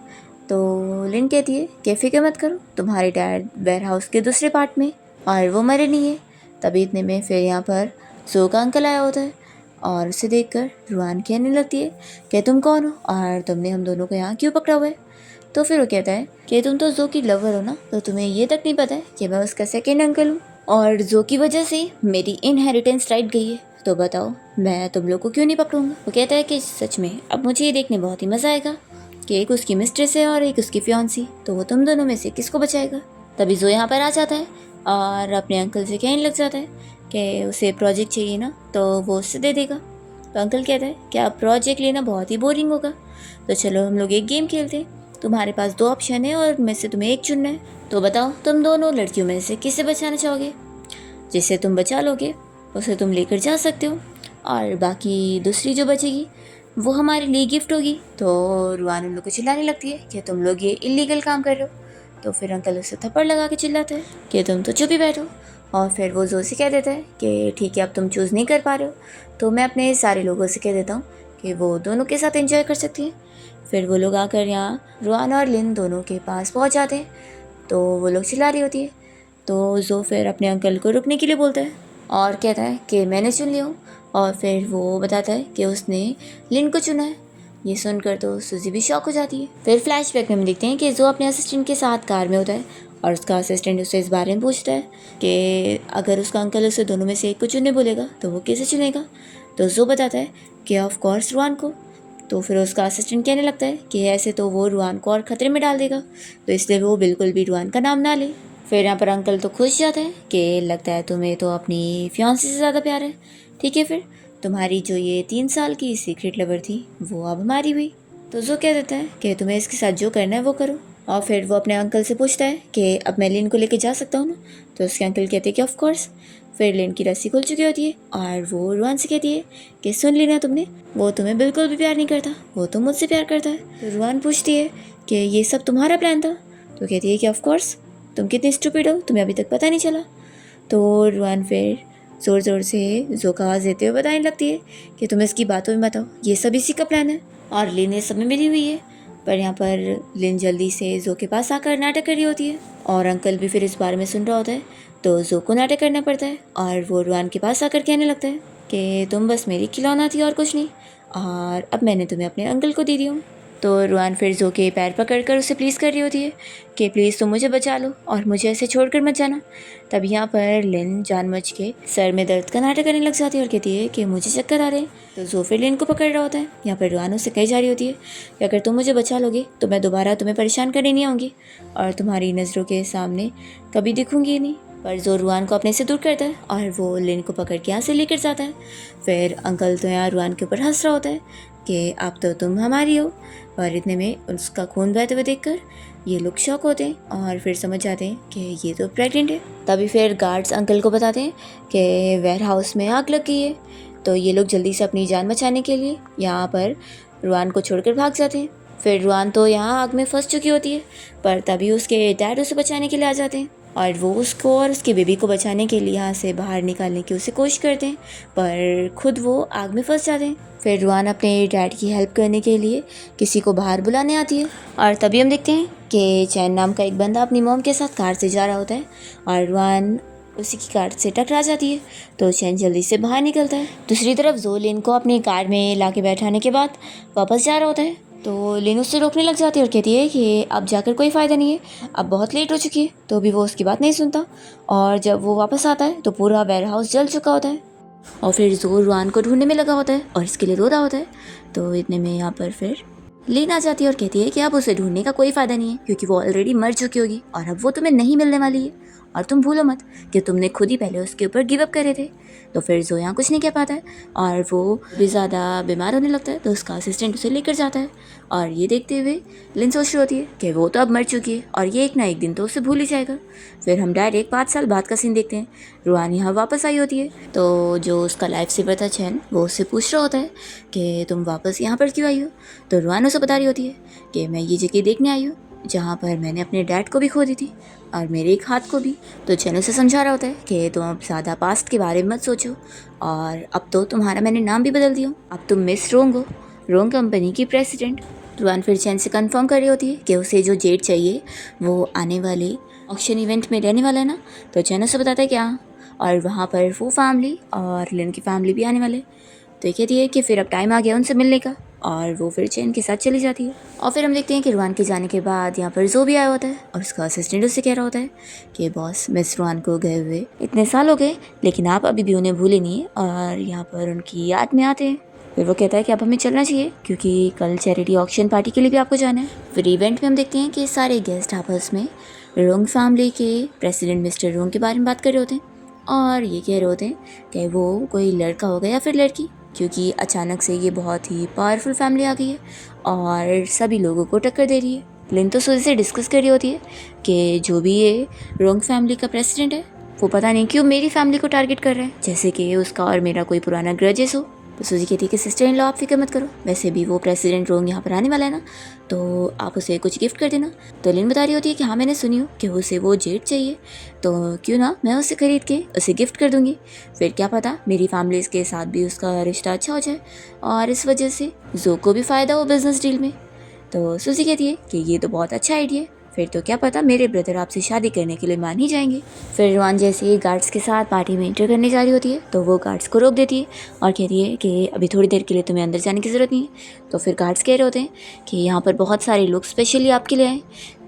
तो लिन कहती है कि फिक्र मत करो, तुम्हारे डैड वेयर हाउस के दूसरे पार्ट में, और वो मरे नहीं है। तभी इतने में फिर यहाँ पर जो का अंकल आया होता है, और उसे देखकर रुआन कहने लगती है कि तुम कौन हो और तुमने हम दोनों को यहाँ क्यों पकड़ा हुआ है। तो फिर वो कहता है कि तुम तो जो की लवर हो ना, तो तुम्हें ये तक नहीं पता है कि मैं उसका सेकेंड अंकल हूँ, और जो की वजह से मेरी इनहेरिटेंस राइट गई है, तो बताओ मैं तुम लोग को क्यों नहीं पकड़ूंगा। वो कहता है कि सच में अब मुझे ये देखने बहुत ही मज़ा आएगा कि एक उसकी मिस्ट्रेस है और एक उसकी फियांसी, तो वो तुम दोनों में से किसको बचाएगा। तभी जो यहाँ पर आ जाता है और अपने अंकल से कहने लग जाता है कि उसे प्रोजेक्ट चाहिए ना, तो वो उससे दे देगा। तो अंकल कहता है कि अब प्रोजेक्ट लेना बहुत ही बोरिंग होगा, तो चलो हम लोग एक गेम खेलते हैं, तुम्हारे पास 2 ऑप्शन है और मैं से तुम्हें एक चुनना है, तो बताओ तुम दोनों लड़कियों में से किसे बचाना चाहोगे। जिसे तुम बचा लोगे उसे तुम लेकर जा सकते हो, और बाकी दूसरी जो बचेगी वो हमारे लिए गिफ्ट होगी। तो रुआन उन लोग को चिल्लाने लगती है कि तुम लोग ये इलीगल काम कर रहे हो। तो फिर अंकल उसे थप्पड़ लगा के चिल्लाता है कि तुम तो चुप ही बैठो। और फिर वो जोर से कह देता है कि ठीक है अब तुम चूज़ नहीं कर पा रहे हो, तो मैं अपने सारे लोगों से कह देता हूँ कि वो दोनों के साथ एंजॉय कर सकती हैं। फिर वो लोग आकर यहाँ रुआन और लिन दोनों के पास पहुँच जाते हैं, तो वो लोग चिल्ला रही होती है। तो जो फिर अपने अंकल को रुकने के लिए बोलता है और कहता है कि मैंने चुन लिया हूँ, और फिर वो बताता है कि उसने लिन को चुना है। ये सुनकर तो सूजी भी शॉक हो जाती है। फिर फ्लैशबैक में हम देखते हैं कि जो अपने असिस्टेंट के साथ कार में होता है, और उसका असिस्टेंट उससे इस बारे में पूछता है कि अगर उसका अंकल उसे दोनों में से एक को चुनने बोलेगा तो वो किसे चुनेगा। तो जो बताता है कि ऑफ कोर्स रुआन को। तो फिर उसका असिस्टेंट कहने लगता है कि ऐसे तो वो रुआन को और ख़तरे में डाल देगा, तो इसलिए वो बिल्कुल भी रुआन का नाम ना ले। फिर यहाँ पर अंकल तो खुश जाता है कि लगता है तुम्हें तो अपनी फियांसी से ज़्यादा प्यार है, ठीक है फिर तुम्हारी जो ये 3 साल की सीक्रेट लवर थी वो अब हमारी हुई। तो जो कह देता है कि तुम्हें इसके साथ जो करना है वो करो। और फिर वो अपने अंकल से पूछता है कि अब मैं लिन को लेके जा सकता हूँ ना, तो उसके अंकल कहते हैं कि ऑफ कोर्स। फिर लिन की रस्सी खुल चुकी होती है और वो रुआन से कहती है कि सुन लेना तुमने, वो तुम्हें बिल्कुल भी प्यार नहीं करता, वो तो मुझसे प्यार करता है। तो रुआन पूछती है कि ये सब तुम्हारा प्लान था, तो कहती है कि ऑफ कोर्स, तुम कितनी स्टूपिड हो, तुम्हें अभी तक पता नहीं चला। तो रुआन फिर ज़ोर ज़ोर से जो का आवाज़ देते हुए बताने लगती है कि तुम इसकी बातों में मत आओ, ये सब इसी का प्लान है। और लिन इस सब में मिली हुई है, पर यहाँ पर लिन जल्दी से जो के पास आकर नाटक कर रही होती है, और अंकल भी फिर इस बारे में सुन रहा होता है, तो जो को नाटक करना पड़ता है, और वो रुआन के पास आकर कहने लगता है कि तुम बस मेरी खिलौना थी और कुछ नहीं, और अब मैंने तुम्हें अपने अंकल को दे दी हूँ। तो रुआन फिर जो के पैर पकड़कर उसे प्लीज़ कर रही होती है कि प्लीज़ तुम मुझे बचा लो और मुझे ऐसे छोड़कर मत जाना। तब यहाँ पर लिन जानबूझ के सर में दर्द का नाटक करने लग जाती है और कहती है कि मुझे चक्कर आ रहे हैं। तो जो फिर लिन को पकड़ रहा होता है। यहाँ पर रुआन उससे कही जा रही होती है कि अगर तुम मुझे बचा लोगे तो मैं दोबारा तुम्हें परेशान करने नहीं आऊँगी और तुम्हारी नज़रों के सामने कभी दिखूँगी नहीं। पर जो रुआन को अपने से दूर करता है और वो लिन को पकड़ के यहाँ से लेकर जाता है। फिर अंकल तो यहाँ रुआन के ऊपर हंस रहा होता है कि अब तो तुम हमारी हो, और इतने में उसका खून बहते हुए देखकर ये लोग शॉक होते हैं और फिर समझ जाते हैं कि ये तो प्रेग्नेंट है। तभी फिर गार्ड्स अंकल को बताते हैं कि वेयर हाउस में आग लग गई है, तो ये लोग जल्दी से अपनी जान बचाने के लिए यहाँ पर रुआन को छोड़कर भाग जाते हैं। फिर रुआन तो यहाँ आग में फंस चुकी होती है, पर तभी उसके डैड उसे बचाने के लिए आ जाते हैं। और वो उसको और उसके बेबी को बचाने के लिए यहाँ से बाहर निकालने की उसे कोशिश करते हैं, पर खुद वो आग में फंस जाते हैं। फिर रुआन अपने डैड की हेल्प करने के लिए किसी को बाहर बुलाने आती है, और तभी हम देखते हैं कि चैन नाम का एक बंदा अपनी मॉम के साथ कार से जा रहा होता है और रुआन उसी की कार से टकरा जाती है, तो चैन जल्दी से बाहर निकलता है। दूसरी तरफ जो लिन को अपनी कार में ला के बैठाने के बाद वापस जा रहा होता है, तो लिन उससे रोकने लग जाती है और कहती है कि अब जाकर कोई फ़ायदा नहीं है, अब बहुत लेट हो चुकी है। तो भी वो उसकी बात नहीं सुनता, और जब वो वापस आता है तो पूरा वेयर हाउस जल चुका होता है, और फिर जोर रुआन को ढूंढने में लगा होता है और इसके लिए रो रहा होता है। तो इतने में यहाँ पर फिर लिन आ जाती है और कहती है कि अब उसे ढूंढने का कोई फ़ायदा नहीं है, क्योंकि वो ऑलरेडी मर चुकी होगी और अब वो तुम्हें नहीं मिलने वाली है, और तुम भूलो मत कि तुमने खुद ही पहले उसके ऊपर गिव अप करे थे। तो फिर जो यहाँ कुछ नहीं कह पाता है और वो भी ज़्यादा बीमार होने लगता है, तो उसका असिस्टेंट उसे लेकर जाता है, और ये देखते हुए लिन सोच रही होती है कि वो तो अब मर चुकी है और ये एक ना एक दिन तो उसे भूल ही जाएगा। फिर हम डायरेक्ट 5 साल बाद का सीन देखते हैं। रुआन यहाँ वापस आई होती है, तो जो उसका लाइफ सेवर था चैन, वो उससे पूछ रहा होता है कि तुम वापस यहाँ पर क्यों आई हो। तो रुआन उसे बता रही होती है कि मैं ये जगह देखने आई हूँ जहाँ पर मैंने अपने डैड को भी खो दी थी और मेरे एक हाथ को भी। तो चैन उसे समझा रहा होता है कि तुम अब ज़्यादा पास्ट के बारे में मत सोचो, और अब तो तुम्हारा मैंने नाम भी बदल दिया, अब तुम मिस रोंग हो, रोंग कंपनी की प्रेसिडेंट। रुआन फिर चैन से कंफर्म कर रही होती है कि उसे जो जेड चाहिए वो आने वाले ऑक्शन इवेंट में रहने वाला है ना। तो चैन उसे बताता है कि हाँ, और वहाँ पर वो फैमिली और लिन की फैमिली भी आने वाले। तो ये कहती है कि फिर अब टाइम आ गया उनसे मिलने का, और वो फिर चैन के साथ चली जाती है। और फिर हम देखते हैं कि रुआन के जाने के बाद यहाँ पर जो भी आया होता है, और उसका असिस्टेंट उससे कह रहा होता है कि बॉस, मिस रुआन को गए हुए इतने साल हो गए, लेकिन आप अभी भी उन्हें भूले नहीं है और यहाँ पर उनकी याद में आते हैं। फिर वो कहता है कि अब हमें चलना चाहिए, क्योंकि कल चैरिटी ऑक्शन पार्टी के लिए भी आपको जाना है। फिर इवेंट में हम देखते हैं कि सारे गेस्ट आपस में रोंग फैमिली के प्रेसिडेंट मिस्टर रोंग के बारे में बात कर रहे होते हैं, और ये कह रहे होते हैं कि वो कोई लड़का होगा या फिर लड़की, क्योंकि अचानक से ये बहुत ही पावरफुल फैमिली आ गई है और सभी लोगों को टक्कर दे रही है। लिन तो सूजी से डिस्कस कर रही होती है कि जो भी ये रोंग फैमिली का प्रेसिडेंट है, वो पता नहीं क्यों मेरी फैमिली को टारगेट कर रहा है, जैसे कि उसका और मेरा कोई पुराना ग्रजेस हो। तो सूजी कहती है कि सिस्टर इन लॉ, आप फिक्र मत करो, वैसे भी वो प्रेसिडेंट रोंग यहाँ पर आने वाला है ना, तो आप उसे कुछ गिफ्ट कर देना। तो लिन बता रही होती है कि हाँ, मैंने सुनी हो कि उसे वो जेट चाहिए, तो क्यों ना मैं उसे खरीद के उसे गिफ्ट कर दूँगी। फिर क्या पता मेरी फैमिली के साथ भी उसका रिश्ता अच्छा हो जाए और इस वजह से जो को भी फ़ायदा हो बिजनेस डील में। तो सूजी कहती है कि ये तो बहुत अच्छा आइडिया है, फिर तो क्या पता मेरे ब्रदर आपसे शादी करने के लिए मान ही जाएंगे। फिर रुआन जैसे ही गार्ड्स के साथ पार्टी में एंटर करने जा रही होती है, तो वो गार्ड्स को रोक देती है और कहती है कि अभी थोड़ी देर के लिए तुम्हें अंदर जाने की ज़रूरत नहीं है। तो फिर गार्ड्स कह रहे होते हैं कि यहाँ पर बहुत सारे लोग स्पेशली आपके लिए आए,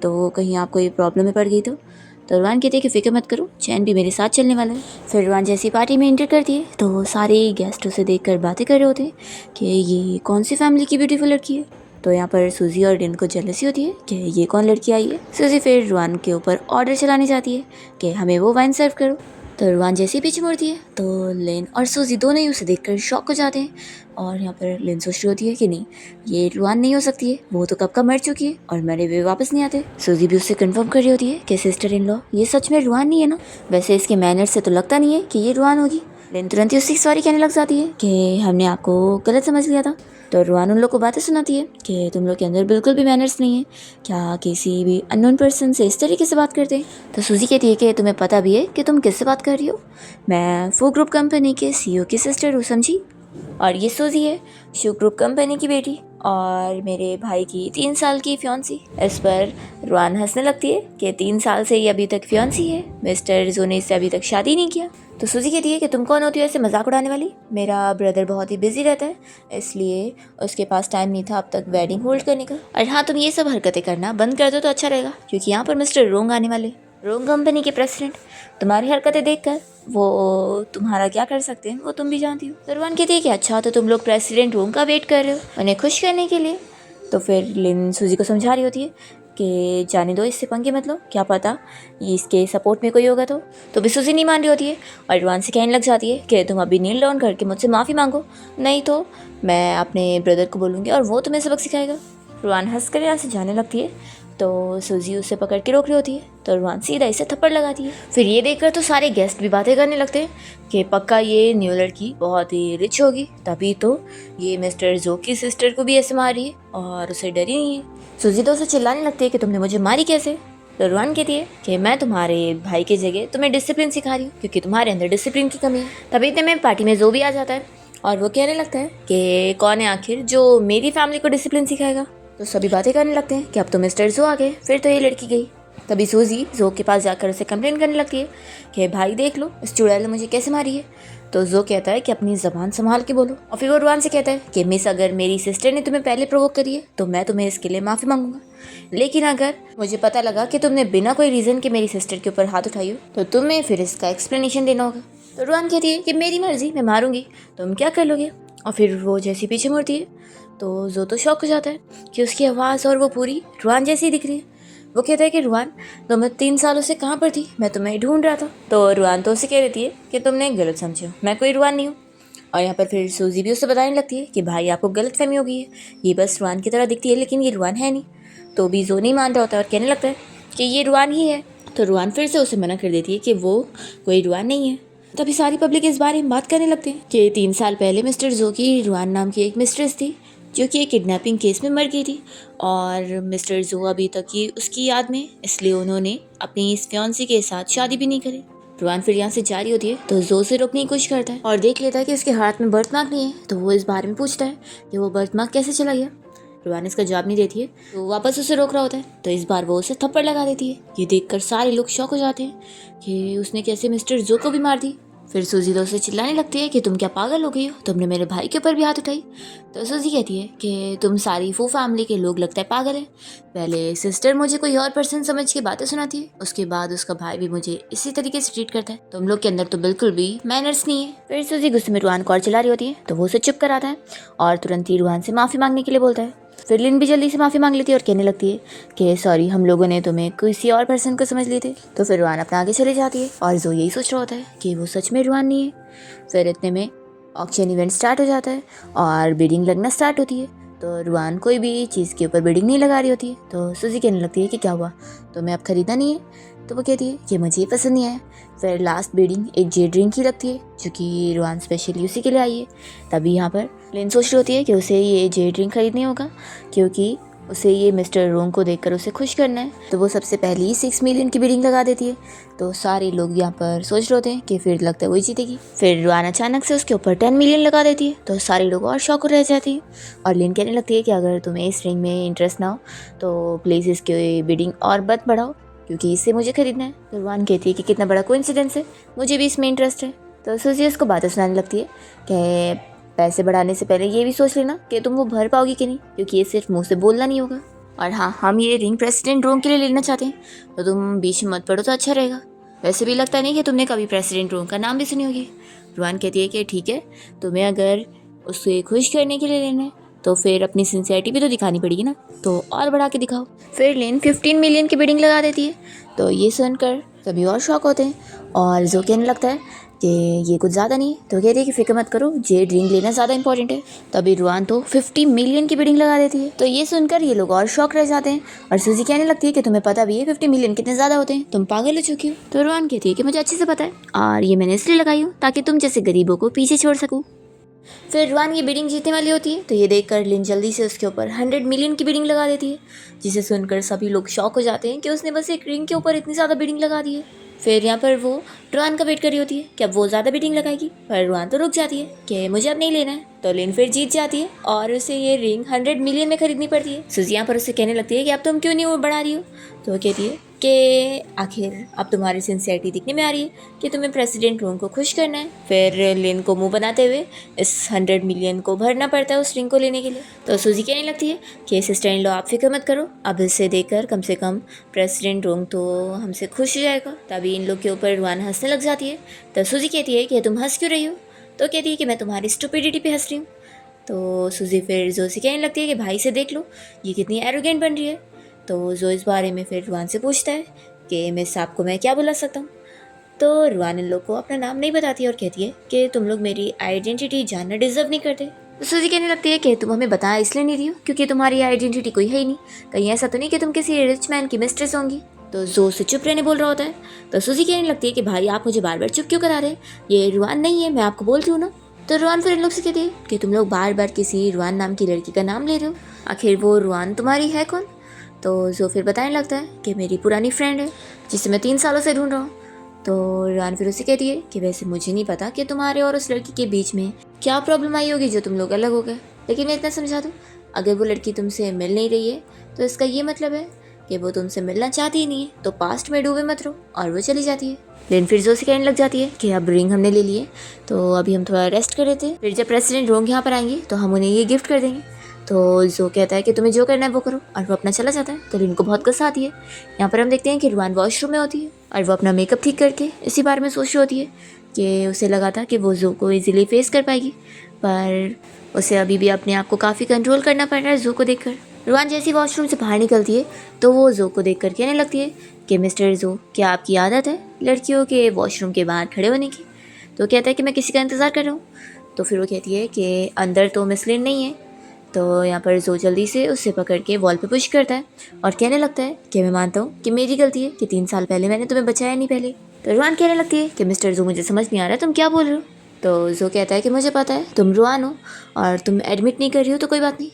तो कहीं आप कोई प्रॉब्लम में पड़ गई तो रुआन कहती है कि फिक्र मत करो, चैन भी मेरे साथ चलने वाला है। फिर रुआन जैसी पार्टी में एंटर करती है, तो सारे गेस्ट उसे देखकर बातें कर रहे होते हैं कि ये कौन सी फैमिली की ब्यूटीफुल लड़की है। तो यहाँ पर सूजी और लिन को जेलसी होती है कि ये कौन लड़की आई है। सूजी फिर रुआन के ऊपर ऑर्डर चलाने जाती है कि हमें वो वाइन सर्व करो। तो रुआन जैसे ही पीछे मुड़ती है, तो लिन और सूजी दोनों ही उसे देखकर शॉक हो जाते हैं, और यहाँ पर लिन सोच रही होती है कि नहीं, ये रुआन नहीं हो सकती है, वो तो कब का मर चुकी है और मरे हुए वापस नहीं आते। सूजी भी उससे कंफर्म कर रही होती है कि सिस्टर इन लॉ, ये सच में रुआन नहीं है ना, वैसे इसके मैनर्स से तो लगता नहीं है कि ये रुआन होगी। लिन तुरंत ही उससे सॉरी कहने लग जाती है कि हमने आपको गलत समझ लिया था। तो रुआन उन लोग को बातें सुनाती है कि तुम लोग के अंदर बिल्कुल भी मैनर्स नहीं है, क्या किसी भी अननोन पर्सन से इस तरीके से बात करते हैं। तो सूजी कहती है कि तुम्हें पता भी है कि तुम किससे बात कर रही हो, मैं फू ग्रुप कंपनी के CEO की सिस्टर हूँ, समझी, और ये सूजी है शू ग्रुप कंपनी की बेटी और मेरे भाई की 3 साल की फियांसी। इस पर रुआन हंसने लगती है कि 3 साल से ये अभी तक फियांसी है, मिस्टर जो ने इससे अभी तक शादी नहीं किया। तो सूजी कहती है कि तुम कौन होती हो ऐसे मजाक उड़ाने वाली, मेरा ब्रदर बहुत ही बिजी रहता है, इसलिए उसके पास टाइम नहीं था अब तक वेडिंग होल्ड करने का, और हाँ, तुम ये सब हरकतें करना बंद कर दो तो अच्छा रहेगा, क्योंकि यहाँ पर मिस्टर रोंग आने वाले, रोंग कंपनी के प्रेसिडेंट, तुम्हारी हरकतें देखकर वो तुम्हारा क्या कर सकते हैं वो तुम भी जानती हो। तो रुआन कहती है कि अच्छा, तो तुम लोग प्रेसिडेंट रोंग का वेट कर रहे हो उन्हें खुश करने के लिए। तो फिर लिन सूजी को समझा रही होती है कि जाने दो, इससे पंगे मत लो, क्या पता ये इसके सपोर्ट में कोई होगा। तो भी सूजी नहीं मान रही होती है और रुआन से कहने लग जाती है कि तुम अभी नील डाउन करके मुझसे माफ़ी मांगो, नहीं तो मैं अपने ब्रदर को बोलूँगी और वो तुम्हें सबक सिखाएगा। रुआन हंस कर यहाँ से जाने लगती है, तो सूजी उसे पकड़ के रोक रही होती है, तो रुआन सीधा इसे थप्पड़ लगाती है। फिर ये देखकर तो सारे गेस्ट भी बातें करने लगते हैं कि पक्का ये न्यू लड़की बहुत ही रिच होगी, तभी तो ये मिस्टर जो की सिस्टर को भी ऐसे मारी है और उसे डरी नहीं है। सूजी तो उसे चिल्लाने लगती है कि तुमने मुझे मारी कैसे, तो रुआन कहती है कि मैं तुम्हारे भाई की जगह तुम्हें डिसिप्लिन सिखा रही हूँ क्योंकि तुम्हारे अंदर डिसिप्लिन की कमी है। तभी इतने में पार्टी में जो भी आ जाता है और वो कहने लगता है कि कौन है आखिर जो मेरी फैमिली को डिसिप्लिन सिखाएगा। तो सभी बातें करने लगते हैं कि अब तो मिस्टर जो आ गए, फिर तो ये लड़की गई। तभी सूजी जो के पास जाकर उसे कंप्लेन करने लगती है कि भाई देख लो इस चुड़ैल ने मुझे कैसे मारी है। तो जो कहता है कि अपनी ज़बान संभाल के बोलो। और फिर वो रुआन से कहता है कि मिस अगर मेरी सिस्टर ने तुम्हें पहले प्रोवोक करी है तो मैं तुम्हें इसके लिए माफ़ी मांगूंगा, लेकिन अगर मुझे पता लगा कि तुमने बिना कोई रीज़न के मेरी सिस्टर के ऊपर हाथ उठाई हो तो तुम्हें फिर इसका एक्सप्लेनेशन देना होगा। तो रुआन कहती है कि मेरी मर्जी, मैं मारूंगी, तुम क्या कर लोगे। और फिर वो जैसी पीछे मुड़ती है तो जो तो शौक हो जाता है कि उसकी आवाज़ और वो पूरी रुआन जैसी दिख रही है। वो कहता है कि रुआन तुम 3 सालों से कहाँ पर थी, मैं तुम्हें ढूंढ रहा था। तो रुआन तो उसे कह देती है कि तुमने गलत समझे हो, मैं कोई रुआन नहीं हूँ। और यहाँ पर फिर सूजी भी उसे बताने लगती है कि भाई आपको गलत फहमी हो गई है, ये बस रुआन की तरह दिखती है लेकिन ये रुआन है नहीं। तो भी जो नहीं मान रहा होता है और कहने लगता है कि ये रुआन ही है। तो रुआन फिर से उसे मना कर देती है कि वो कोई रुआन नहीं है। तभी सारी पब्लिक इस बारे में बात करने लगते हैं कि 3 साल पहले मिस्टर जो की रुआन नाम की एक मिस्ट्रेस थी जो कि एक किडनैपिंग केस में मर गई थी और मिस्टर जो अभी तक ये उसकी याद में, इसलिए उन्होंने अपनी इस फियांसी के साथ शादी भी नहीं करी। रुआन फिर यहाँ से जारी होती है तो जो से रोकने की कोशिश करता है और देख लेता है कि उसके हाथ में बर्थ मार्क नहीं है। तो वो इस बारे में पूछता है कि वो बर्थ मार्क कैसे चला गया। रुआन इसका जवाब नहीं देती है तो वापस उसे रोक रहा होता है। तो इस बार वो उसे थप्पड़ लगा देती है। ये देखकर सारे लोग शॉक हो जाते हैं कि उसने कैसे मिस्टर जो को भी मार दी। फिर सूजी तो उसे चिल्लाने लगती है कि तुम क्या पागल हो गई हो, तुमने मेरे भाई के ऊपर भी हाथ उठाई। तो सूजी कहती है कि तुम सारी फू फैमिली के लोग लगता है पागल है। पहले सिस्टर मुझे कोई और पर्सन समझ के बातें सुनाती है, उसके बाद उसका भाई भी मुझे इसी तरीके से ट्रीट करता है। तुम लोग के अंदर तो बिल्कुल भी मैनर्स नहीं है। फिर सूजी गुस्से में रुआन को और चिल्ला रही होती है तो वो उसे चुप कराता है और तुरंत ही रुआन से माफ़ी मांगने के लिए बोलता है। फिर लिन भी जल्दी से माफ़ी मांग लेती है और कहने लगती है कि सॉरी, हम लोगों ने तुम्हें किसी और पर्सन को समझ लिए थे। तो फिर रुआन अपना आगे चले जाती है और जो यही सोच रहा होता है कि वो सच में रुआन नहीं है। फिर इतने में ऑक्शन इवेंट स्टार्ट हो जाता है और बिडिंग लगना स्टार्ट होती है। तो रुआन कोई भी चीज़ के ऊपर बिडिंग नहीं लगा रही होती है। तो सूजी कहने लगती है कि क्या हुआ, तो मैं अब ख़रीदा नहीं है। तो वो कहती है कि मुझे ये पसंद नहीं आया। फिर लास्ट बिडिंग एक जे ड्रिंक की लगती है जो कि रुआन स्पेशली उसी के लिए आई है। तभी यहाँ पर लिन सोच रही होती है कि उसे ये जे ड्रिंक खरीदनी होगा क्योंकि उसे ये मिस्टर रोंग को देखकर उसे खुश करना है। तो वो सबसे पहले ही 6 मिलियन की बिडिंग लगा देती है। तो सारे लोग यहाँ पर सोच रहे होते हैं कि फिर लगता है वही जीतेगी। फिर रुआन अचानक से उसके ऊपर 10 मिलियन लगा देती है। तो सारे लोग और शौक रह जाते हैं और लिन कहने लगती है कि अगर तुम्हें इस रिंग में इंटरेस्ट ना हो तो प्लीज़ इसकी बिडिंग और मत बढ़ाओ क्योंकि इससे मुझे खरीदना है। तो रुआन कहती है कि कितना बड़ा कोइंसिडेंस है, मुझे भी इसमें इंटरेस्ट है। तो सूजी उसको बातें सुनाने लगती है कि पैसे बढ़ाने से पहले ये भी सोच लेना कि तुम वो भर पाओगी कि नहीं, क्योंकि ये सिर्फ मुंह से बोलना नहीं होगा। और हाँ, हम ये रिंग प्रेसिडेंट रोंग के लिए लेना चाहते हैं तो तुम बीच में मत पड़ो तो अच्छा रहेगा। वैसे भी लगता नहीं कि तुमने कभी प्रेसिडेंट रोंग का नाम भी सुनी होगी। रुआन कहती है कि ठीक है, तुम्हें अगर उसे खुश करने के लिए लेना है तो फिर अपनी सिंसियरिटी भी तो दिखानी पड़ेगी ना, तो और बढ़ा के दिखाओ। फिर लेन 15 मिलियन की बिडिंग लगा देती है। तो ये सुनकर सभी और शॉक होते हैं और जो कहने लगता है कि ये कुछ ज़्यादा नहीं है। तो कहती है कि फिक्र मत करो, जे ड्रिंक लेना ज़्यादा इंपॉर्टेंट है। तभी रुआन तो 50 मिलियन की बिडिंग लगा देती है। तो ये सुनकर ये लोग और शॉक रह जाते हैं और सूजी कहने लगती है कि तुम्हें पता भी है 50 मिलियन कितने ज़्यादा होते हैं, तुम पागल हो चुकी हो। तो रुआन कहती है कि मुझे अच्छे से पता है और ये मैंने इसलिए लगाई हूँ ताकि तुम जैसे गरीबों को पीछे छोड़ सकूँ। फिर रुआन ये बिडिंग जीतने वाली होती है तो ये देखकर लिन जल्दी से उसके ऊपर 100 मिलियन की बिडिंग लगा देती है, जिसे सुनकर सभी लोग शॉक हो जाते हैं कि उसने बस एक रिंग के ऊपर इतनी ज़्यादा बिडिंग लगा दी है। फिर यहाँ पर वो रुआन का वेट कर रही होती है कि अब वो ज़्यादा बिडिंग लगाएगी, पर रुआन तो रुक जाती है कि मुझे अब नहीं लेना है। तो लिन फिर जीत जाती है और उसे ये रिंग 100 मिलियन में खरीदनी पड़ती है। सूजी यहाँ पर उसे कहने लगती है कि अब तुम क्यों नहीं बढ़ा रही हो। तो वो कहती है कि आखिर अब तुम्हारी सिंसियरिटी दिखने में आ रही है कि तुम्हें प्रेसिडेंट रोंग को खुश करना है। फिर लिन को मुंह बनाते हुए इस 100 मिलियन को भरना पड़ता है उस रिंग को लेने के लिए। तो सूजी कहने लगती है कि सिस्टर इन लो, आप फिक्र मत करो, अब इसे देकर कम से कम प्रेसिडेंट रोंग तो हमसे खुश हो जाएगा। तभी इन लोग के ऊपर रुआन हंसने लग जाती है। तो सूजी कहती है कि तुम हंस क्यों रही हो। तो कहती है कि मैं तुम्हारी स्टुपिडिटी पे हंस रही हूँ। तो सूजी फिर जो से कहने लगती है कि भाई से देख लो, ये कितनी एरोगेंट बन रही है। तो जो इस बारे में फिर रुआन से पूछता है कि मिस आपको मैं क्या बुला सकता हूँ। तो रुआन इन लोग को अपना नाम नहीं बताती और कहती है कि तुम लोग मेरी आइडेंटिटी जानना डिजर्व नहीं करते। तो सूजी कहने लगती है कि तुम हमें बता इसलिए नहीं रही हो क्योंकि तुम्हारी आइडेंटिटी कोई है ही नहीं, कहीं ऐसा तो नहीं कि तुम किसी रिच मैन की मिस्ट्रेस होंगी। तो जो से चुप रहने बोल रहा होता है। तो सूजी कहने लगती है कि भाई आप मुझे बार बार चुप क्यों करा रहे हैं, ये रुआन नहीं है, मैं आपको बोल रही हूँ ना। तो रुआन फिर इन लोग से कहती है कि तुम लोग बार बार किसी रुआन नाम की लड़की का नाम ले रहे हो, आखिर वो रुआन तुम्हारी है कौन। तो जो फिर बताने लगता है कि मेरी पुरानी फ्रेंड है जिसे मैं 3 सालों से ढूंढ रहा हूँ। तो रुआन फिर उसे कहती है कि वैसे मुझे नहीं पता कि तुम्हारे और उस लड़की के बीच में क्या प्रॉब्लम आई होगी जो तुम लोग अलग हो गए, लेकिन मैं इतना समझा दूँ, अगर वो लड़की तुमसे मिल नहीं रही है तो इसका ये मतलब है कि वो तुमसे मिलना चाहती ही नहीं है, तो पास्ट में डूबे मत रहो। और वो चली जाती है। लेकिन फिर जो से कहने लग जाती है कि अब रिंग हमने ले लिए तो अभी हम थोड़ा रेस्ट कर लेते हैं, फिर जब प्रेसिडेंट रोंग यहाँ पर आएंगे तो हम उन्हें ये गिफ्ट कर देंगे। तो जो कहता है कि तुम्हें जो करना है वो करो, और वो अपना चला जाता है। तो लिन को बहुत गुस्सा आती है। यहाँ पर हम देखते हैं कि रुआन वॉशरूम में होती है और वो अपना मेकअप ठीक करके इसी बारे में सोच रही होती है कि उसे लगा था कि वो जो को इजीली फेस कर पाएगी, पर उसे अभी भी अपने आप को काफ़ी कंट्रोल करना पड़ रहा है जो को देखकर। रुआन जैसी वॉशरूम से बाहर निकलती है तो वो जो को देख कर कहने लगती है कि मिस्टर जो, क्या आपकी आदत है लड़कियों के वॉशरूम के बाहर खड़े होने की? तो कहता है कि मैं किसी का इंतज़ार कर रहा हूँ। तो फिर वो कहती है कि अंदर तो मिस लिन नहीं है। तो यहाँ पर जो जल्दी से उससे पकड़ के वॉल पे पुश करता है और कहने लगता है कि मैं मानता हूँ कि मेरी गलती है कि 3 साल पहले मैंने तुम्हें बचाया नहीं पहले। तो रुआन कहने लगती है कि मिस्टर जो, मुझे समझ नहीं आ रहा है तुम क्या बोल रहे हो। तो जो कहता है कि मुझे पता है तुम रुआन हो और तुम एडमिट नहीं कर रही हो तो कोई बात नहीं,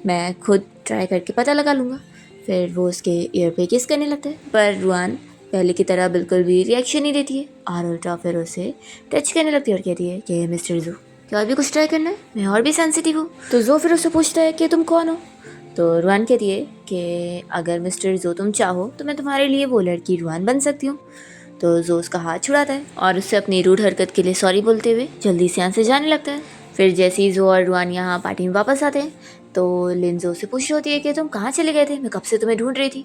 मैं खुद ट्राई करके पता लगा लूँगा। फिर वो उसके ईयर पे किस करने लगता है, पर रुआन पहले की तरह बिल्कुल भी रिएक्शन नहीं देती है और उल्टा फिर उसे टच करने लगती है और कहती है कि मिस्टर जो, क्या और भी कुछ ट्राई करना है, मैं और भी सेंसिटिव हूँ। तो जो फिर उससे पूछता है कि तुम कौन हो। तो रुआन कहती है कि अगर मिस्टर जो तुम चाहो तो मैं तुम्हारे लिए वो लड़की रुआन बन सकती हूँ। तो जो उसका हाथ छुड़ाता है और उससे अपनी रूड हरकत के लिए सॉरी बोलते हुए जल्दी से यहाँ से जाने लगता है। फिर जैसे ही जो और रुआन यहाँ पार्टी में वापस आते हैं तो लिन जो से पूछ रही होती है कि तुम कहाँ चले गए थे, मैं कब से तुम्हें ढूंढ रही थी।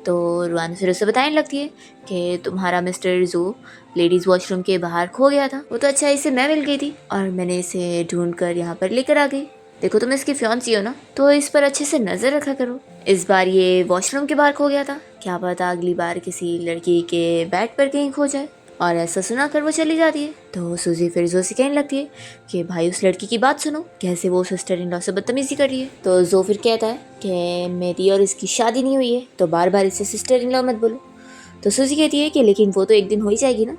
तो रुआन फिर उसे बताने लगती है कि तुम्हारा मिस्टर जो लेडीज़ वॉशरूम के बाहर खो गया था, वो तो अच्छा इसे मैं मिल गई थी और मैंने इसे ढूंढ कर यहाँ पर लेकर आ गई। देखो तुम इसकी फियांसी हो ना, तो इस पर अच्छे से नज़र रखा करो। इस बार ये वॉशरूम के बाहर खो गया था, क्या पता अगली बार किसी लड़की के बेड पर कहीं खो जाए। और ऐसा सुना कर वो चली जाती है। तो सूजी फिर जो से कहने लगती है कि भाई उस लड़की की बात सुनो, कैसे वो सिस्टर इन लॉ से बदतमीजी कर रही है। तो जो फिर कहता है कि मेरी और इसकी शादी नहीं हुई है तो बार बार इससे सिस्टर इन लॉ मत बोलो। तो सूजी कहती है कि लेकिन वो तो एक दिन हो ही जाएगी ना।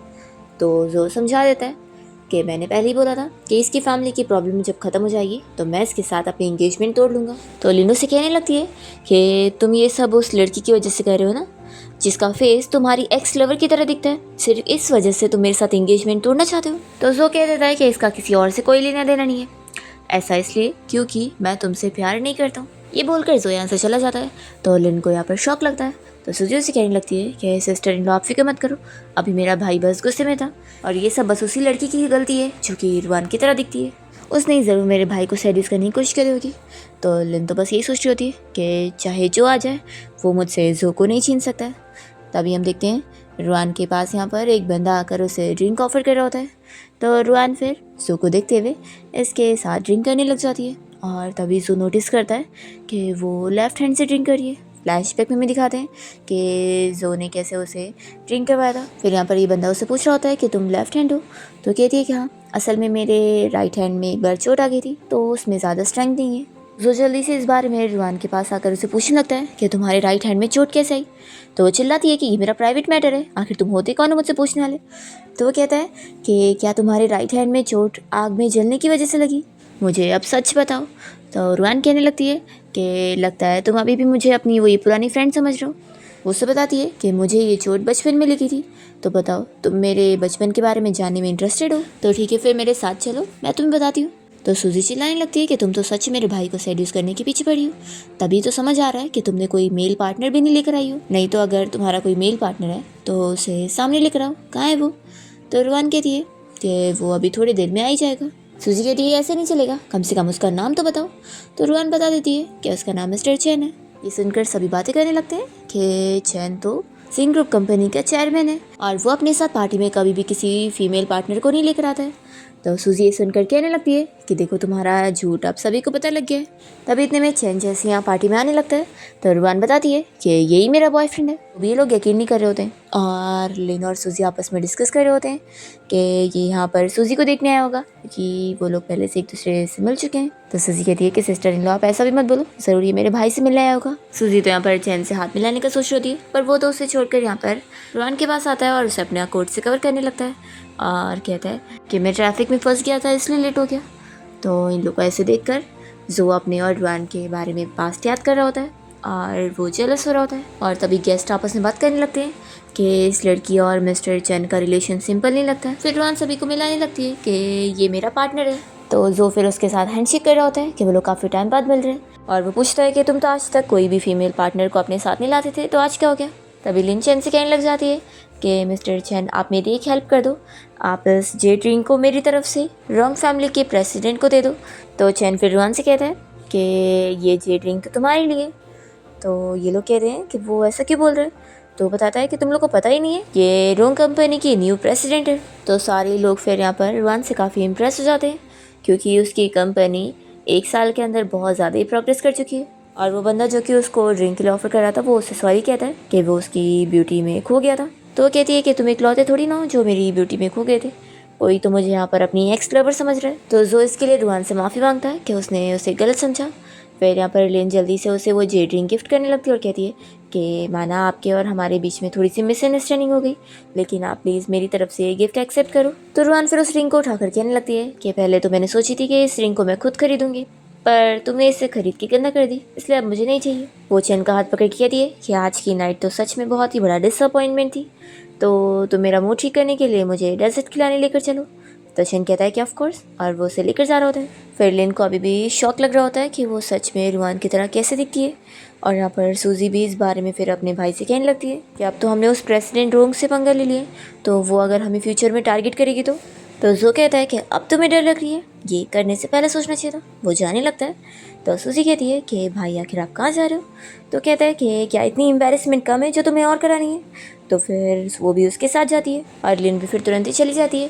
तो जो समझा देता है कि मैंने पहले ही बोला था कि इसकी फैमिली की प्रॉब्लम जब ख़त्म हो जाएगी तो मैं इसके साथ अपनी एंगेजमेंट तोड़ लूँगा। तो लिनो से कहने लगती है कि तुम ये सब उस लड़की की वजह से कर रहे हो ना, जिसका फेस तुम्हारी एक्स लवर की तरह दिखता है, सिर्फ इस वजह से तुम मेरे साथ एंगेजमेंट तोड़ना चाहते हो। तो जो कह देता है कि इसका किसी और से कोई लेना देना नहीं है, ऐसा इसलिए क्योंकि मैं तुमसे प्यार नहीं करता हूँ। ये बोलकर जो यहाँ से चला जाता है। तो लिन को यहाँ पर शौक लगता है। तो सुजी उसे कहने लगती है कि सिस्टर इन लॉ आप फिक्र मत करो, अभी मेरा भाई बस गुस्से में था और ये सब बस उसी लड़की की गलती है जो कि रुआन की तरह दिखती है, उसने ज़रूर मेरे भाई को सेड्यूस करने की कोशिश करी होगी। तो लिन तो बस यही सोच रही होती है कि चाहे जो आ जाए वो मुझसे जो को नहीं छीन सकता है। तभी हम देखते हैं रुआन के पास यहाँ पर एक बंदा आकर उसे ड्रिंक ऑफर कर रहा होता है। तो रुआन फिर जो को देखते हुए इसके साथ ड्रिंक करने लग जाती है और तभी जो नोटिस करता है कि वो लेफ़्ट हैंड से ड्रिंक कर रही है। फ्लैशबैक में दिखाते हैं कि जो ने कैसे उसे ड्रिंक करवाया था। फिर यहाँ पर ये बंदा उससे पूछ रहा होता है कि तुम लेफ़्ट हैंड हो। तो कहती है कि हाँ, असल में मेरे राइट हैंड में एक बार चोट आ गई थी तो उसमें ज़्यादा स्ट्रेंथ नहीं है। जो जल्दी से इस बारे में रुआन के पास आकर उसे पूछने लगता है कि तुम्हारे राइट हैंड में चोट कैसे आई। तो वो चिल्लाती है कि ये मेरा प्राइवेट मैटर है, आखिर तुम होते कौन हो मुझसे पूछने वाले। तो वो कहता है कि क्या तुम्हारे राइट हैंड में चोट आग में जलने की वजह से लगी, मुझे अब सच बताओ। तो रुआन कहने लगती है कि लगता है तुम अभी भी मुझे अपनी वही पुरानी फ्रेंड समझ रहे हो। वो उससे बताती है कि मुझे ये चोट बचपन में लगी थी, तो बताओ तुम मेरे बचपन के बारे में जानने में इंटरेस्टेड हो। तो ठीक है फिर मेरे साथ चलो, मैं तुम्हें बताती हूँ। तो सूजी चिल्लाने लगती है कि तुम तो सच मेरे भाई को सेड्यूस करने के पीछे पड़ी हो, तभी तो समझ आ रहा है कि तुमने कोई मेल पार्टनर भी नहीं लेकर आई हो। नहीं तो अगर तुम्हारा कोई मेल पार्टनर है तो उसे सामने लेकर आओ, कहाँ है वो। तो रुआन कहती है कि वो अभी थोड़ी देर में आ ही जाएगा। सूजी कहती है ऐसे नहीं चलेगा, कम से कम उसका नाम तो बताओ। तो रुआन बता देती है कि उसका नाम मिस्टर चैन है। ये सुनकर सभी बातें करने लगते हैं कि चैन तो सिंह ग्रुप कंपनी का चेयरमैन है और वो अपने साथ पार्टी में कभी भी किसी फीमेल पार्टनर को नहीं लेकर आता है। तो सूजी ये सुनकर कहने लगती है कि देखो तुम्हारा झूठ अब सभी को पता लग गया है। तभी इतने में चैन जैसे यहाँ पार्टी में आने लगता है। तो रुआन बताती है कि यही मेरा बॉयफ्रेंड है। ये लोग यकीन नहीं कर रहे होते हैं और लिन और सूजी आपस में डिस्कस कर रहे होते हैं कि ये यहाँ पर सूजी को देखने आया होगा क्योंकि वो लोग पहले से एक दूसरे से मिल चुके हैं। तो सूजी कहती है कि सिस्टर इन लॉ आप ऐसा भी मत बोलो, ज़रूर ये मेरे भाई से मिलने आया होगा। सूजी तो यहाँ पर चैन से हाथ मिलाने का सोच रही होती है, पर वो तो उसे छोड़कर यहाँ पर रुआन के पास आता है और उसे अपने कोट से कवर करने लगता है और कहता है कि मैं ट्रैफिक में फंस गया था इसलिए लेट हो गया। तो इन लोगों को ऐसे देखकर जो अपने और रुआन के बारे में पास्ट याद कर रहा होता है और वो जेलस हो रहा होता है। और तभी गेस्ट आपस में बात करने लगते हैं कि इस लड़की और मिस्टर चैन का रिलेशन सिंपल नहीं लगता है। फिर रुआन सभी को मिलाने लगती है कि ये मेरा पार्टनर है। तो जो फिर उसके साथ हैंडशेक कर रहा होता है कि वो लोग काफ़ी टाइम बाद मिल रहे हैं। और वो पूछता है कि तुम तो आज तक कोई भी फीमेल पार्टनर को अपने साथ नहीं लाते थे, तो आज क्या हो गया। तभी लिन चैन से कहने लग जाती है कि मिस्टर चैन, आप मेरी एक हेल्प कर दो, आप इस जे ड्रिंक को मेरी तरफ से रॉन्ग फैमिली के प्रेसिडेंट को दे दो। तो चैन फिर रुआन से कहता है कि ये जे ड्रिंक तो तुम्हारे लिए। तो ये लोग कह रहे हैं कि वो ऐसा क्यों बोल रहे हैं। तो बताता है कि तुम लोग को पता ही नहीं है, ये रोंग कंपनी की न्यू प्रेसिडेंट है। तो सारे लोग फिर यहाँ पर रुआन से काफ़ी इम्प्रेस हो जाते हैं, क्योंकि उसकी कंपनी 1 साल के अंदर बहुत ज़्यादा ही प्रोग्रेस कर चुकी है। और वो बंदा जो कि उसको ड्रिंक के लिए ऑफर कर रहा था, वो उससे सॉरी कहता है कि वो उसकी ब्यूटी में खो गया था। तो वो कहती है कि तुम इकलौते थोड़ी ना हो जो मेरी ब्यूटी में खो गए थे, कोई तो मुझे यहाँ पर अपनी एक्स लवर समझ रहा है। तो जो इसके लिए रुआन से माफ़ी मांगता है कि उसने उसे गलत समझा। फिर यहाँ पर लिन जल्दी से उसे वो जे ड्रिंक गिफ्ट करने लगती है और कहती है कि माना आपके और हमारे बीच में थोड़ी सी मिसअंडरस्टैंडिंग हो गई, लेकिन आप प्लीज़ मेरी तरफ से ये गिफ्ट एक्सेप्ट करो। तो रुआन फिर उस रिंग को उठाकर कहने लगती है कि पहले तो मैंने सोची थी कि इस रिंग को मैं खुद खरीदूंगी, पर तुमने इसे खरीद के गंदा कर दी, इसलिए अब मुझे नहीं चाहिए। वो चैन का हाथ पकड़ के कहती है कि आज की नाइट तो सच में बहुत ही बड़ा डिसअपॉइंटमेंट थी, तो तुम मेरा मूड ठीक करने के लिए मुझे डेजर्ट खिलाने लेकर चलो। तो शन कहता है कि ऑफ कोर्स, और वो उसे लेकर जा रहा होता है। फिर लिन को अभी भी शौक लग रहा होता है कि वो सच में रुआन की तरह कैसे दिखती है। और यहाँ पर सूजी भी इस बारे में फिर अपने भाई से कहने लगती है कि अब तो हमने उस प्रेसिडेंट रोंग से पंगा ले लिया, तो वो अगर हमें फ्यूचर में टारगेट करेगी तो जो कहता है कि अब तुम्हें डर लग रही है, ये करने से पहले सोचना चाहिए था। वो जाने लगता है। तो सूजी कहती है कि भाई आखिर आप कहाँ जा रहे हो। तो कहता है कि क्या इतनी एम्बेरसमेंट कम है जो तुम्हें और करानी है। तो फिर वो भी उसके साथ जाती है और लिन भी फिर तुरंत ही चली जाती है।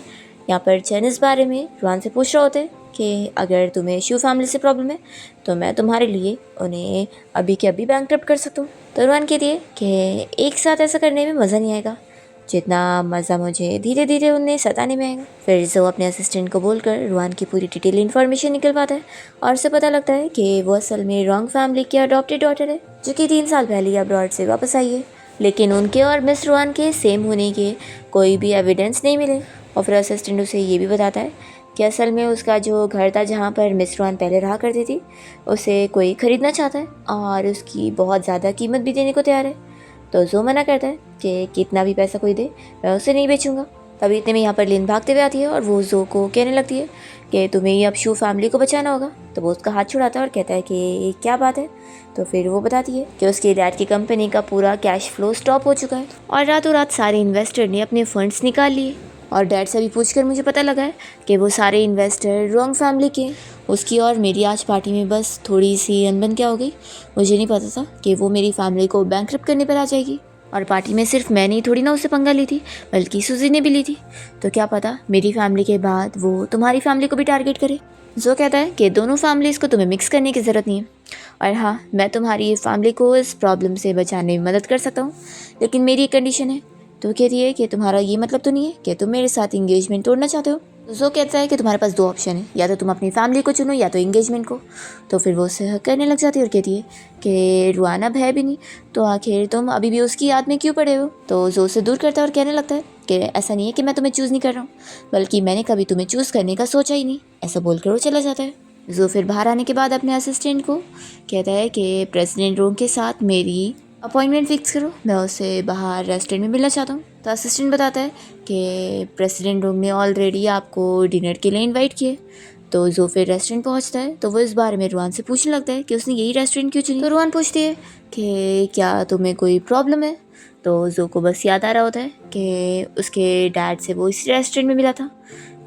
यहाँ पर चैन इस बारे में रुआन से पूछ रहा होता है कि अगर तुम्हें शू फैमिली से प्रॉब्लम है तो मैं तुम्हारे लिए उन्हें अभी के अभी बैंकक्रप्ट कर सकता हूँ। तो रुआन कहती है कि एक साथ ऐसा करने में मज़ा नहीं आएगा, जितना मज़ा मुझे धीरे धीरे उन्हें सताने में आएगा। फिर जो अपने असिस्टेंट को बोलकर रुआन की पूरी डिटेल इन्फॉर्मेशन निकलवाता है और उसे पता लगता है कि वो असल में रॉन्ग फैमिली की अडॉप्टेड डॉटर है, जो कि 3 साल पहले अब्रॉड से वापस आई है, लेकिन उनके और मिस रुआन के सेम होने के कोई भी एविडेंस नहीं मिले। और फिर असिस्टेंट उसे ये भी बताता है कि असल में उसका जो घर था जहाँ पर मिस रुआन पहले रहा करती थी, उसे कोई ख़रीदना चाहता है और उसकी बहुत ज़्यादा कीमत भी देने को तैयार है। तो जो मना करता है कि कितना भी पैसा कोई दे मैं उसे नहीं बेचूंगा। तभी इतने में यहाँ पर लिन भागते हुए आती है और वो जो को कहने लगती है कि तुम्हें ही अब शू फैमिली को बचाना होगा। तो वो उसका हाथ छुड़ाता है और कहता है कि क्या बात है। तो फिर वो बताती है कि उसके डैड की कंपनी का पूरा कैश फ्लो स्टॉप हो चुका है और रातों रात सारे इन्वेस्टर ने अपने फंड्स निकाल लिए। और डैड से भी पूछकर मुझे पता लगा है कि वो सारे इन्वेस्टर रॉन्ग फैमिली के। उसकी और मेरी आज पार्टी में बस थोड़ी सी अनबन क्या हो गई, मुझे नहीं पता था कि वो मेरी फैमिली को बैंकक्रप्ट करने पर आ जाएगी। और पार्टी में सिर्फ मैंने ही थोड़ी ना उससे पंगा ली थी, बल्कि सूजी ने भी ली थी। तो क्या पता मेरी फैमिली के बाद वो तुम्हारी फैमिली को भी टारगेट करे। जो कहता है कि दोनों फैमिलीज़ को तुम्हें मिक्स करने की ज़रूरत नहीं है, और हाँ मैं तुम्हारी फैमिली को इस प्रॉब्लम से बचाने में मदद कर सकता हूँ, लेकिन मेरी एक कंडीशन है। तो कहती है कि तुम्हारा ये मतलब तो नहीं है कि तुम मेरे साथ इंगेजमेंट तोड़ना चाहते हो। जो कहता है कि तुम्हारे पास 2 ऑप्शन है, या तो तुम अपनी फैमिली को चुनो या तो इंगेजमेंट को। तो फिर वो उससे हक करने लग जाती है और कहती है कि रुआन अब है भी नहीं, तो आखिर तुम अभी भी उसकी याद में क्यों पड़े हो। तो जो उससे दूर करता है और कहने लगता है कि ऐसा नहीं है कि मैं तुम्हें चूज़ नहीं कर रहा हूँ, बल्कि मैंने कभी तुम्हें चूज़ करने का सोचा ही नहीं। ऐसा बोलकर वो चला जाता है। जो फिर बाहर आने के बाद अपने असिस्टेंट को कहता है कि प्रेसिडेंट रोंग के साथ मेरी अपॉइंटमेंट फिक्स करो, मैं उससे बाहर रेस्टोरेंट में मिलना चाहता हूँ। तो असिस्टेंट बताता है कि प्रेसिडेंट रोंग ने ऑलरेडी आपको डिनर के लिए इनवाइट किए। तो जो फिर रेस्टोरेंट पहुँचता है तो वो इस बारे में रुआन से पूछने लगता है कि उसने यही रेस्टोरेंट क्यों चुनी। तो रुआन पूछती है कि क्या तुम्हें कोई प्रॉब्लम है। तो जो को बस याद आ रहा होता है कि उसके डैड से वो इसी रेस्टोरेंट में मिला था।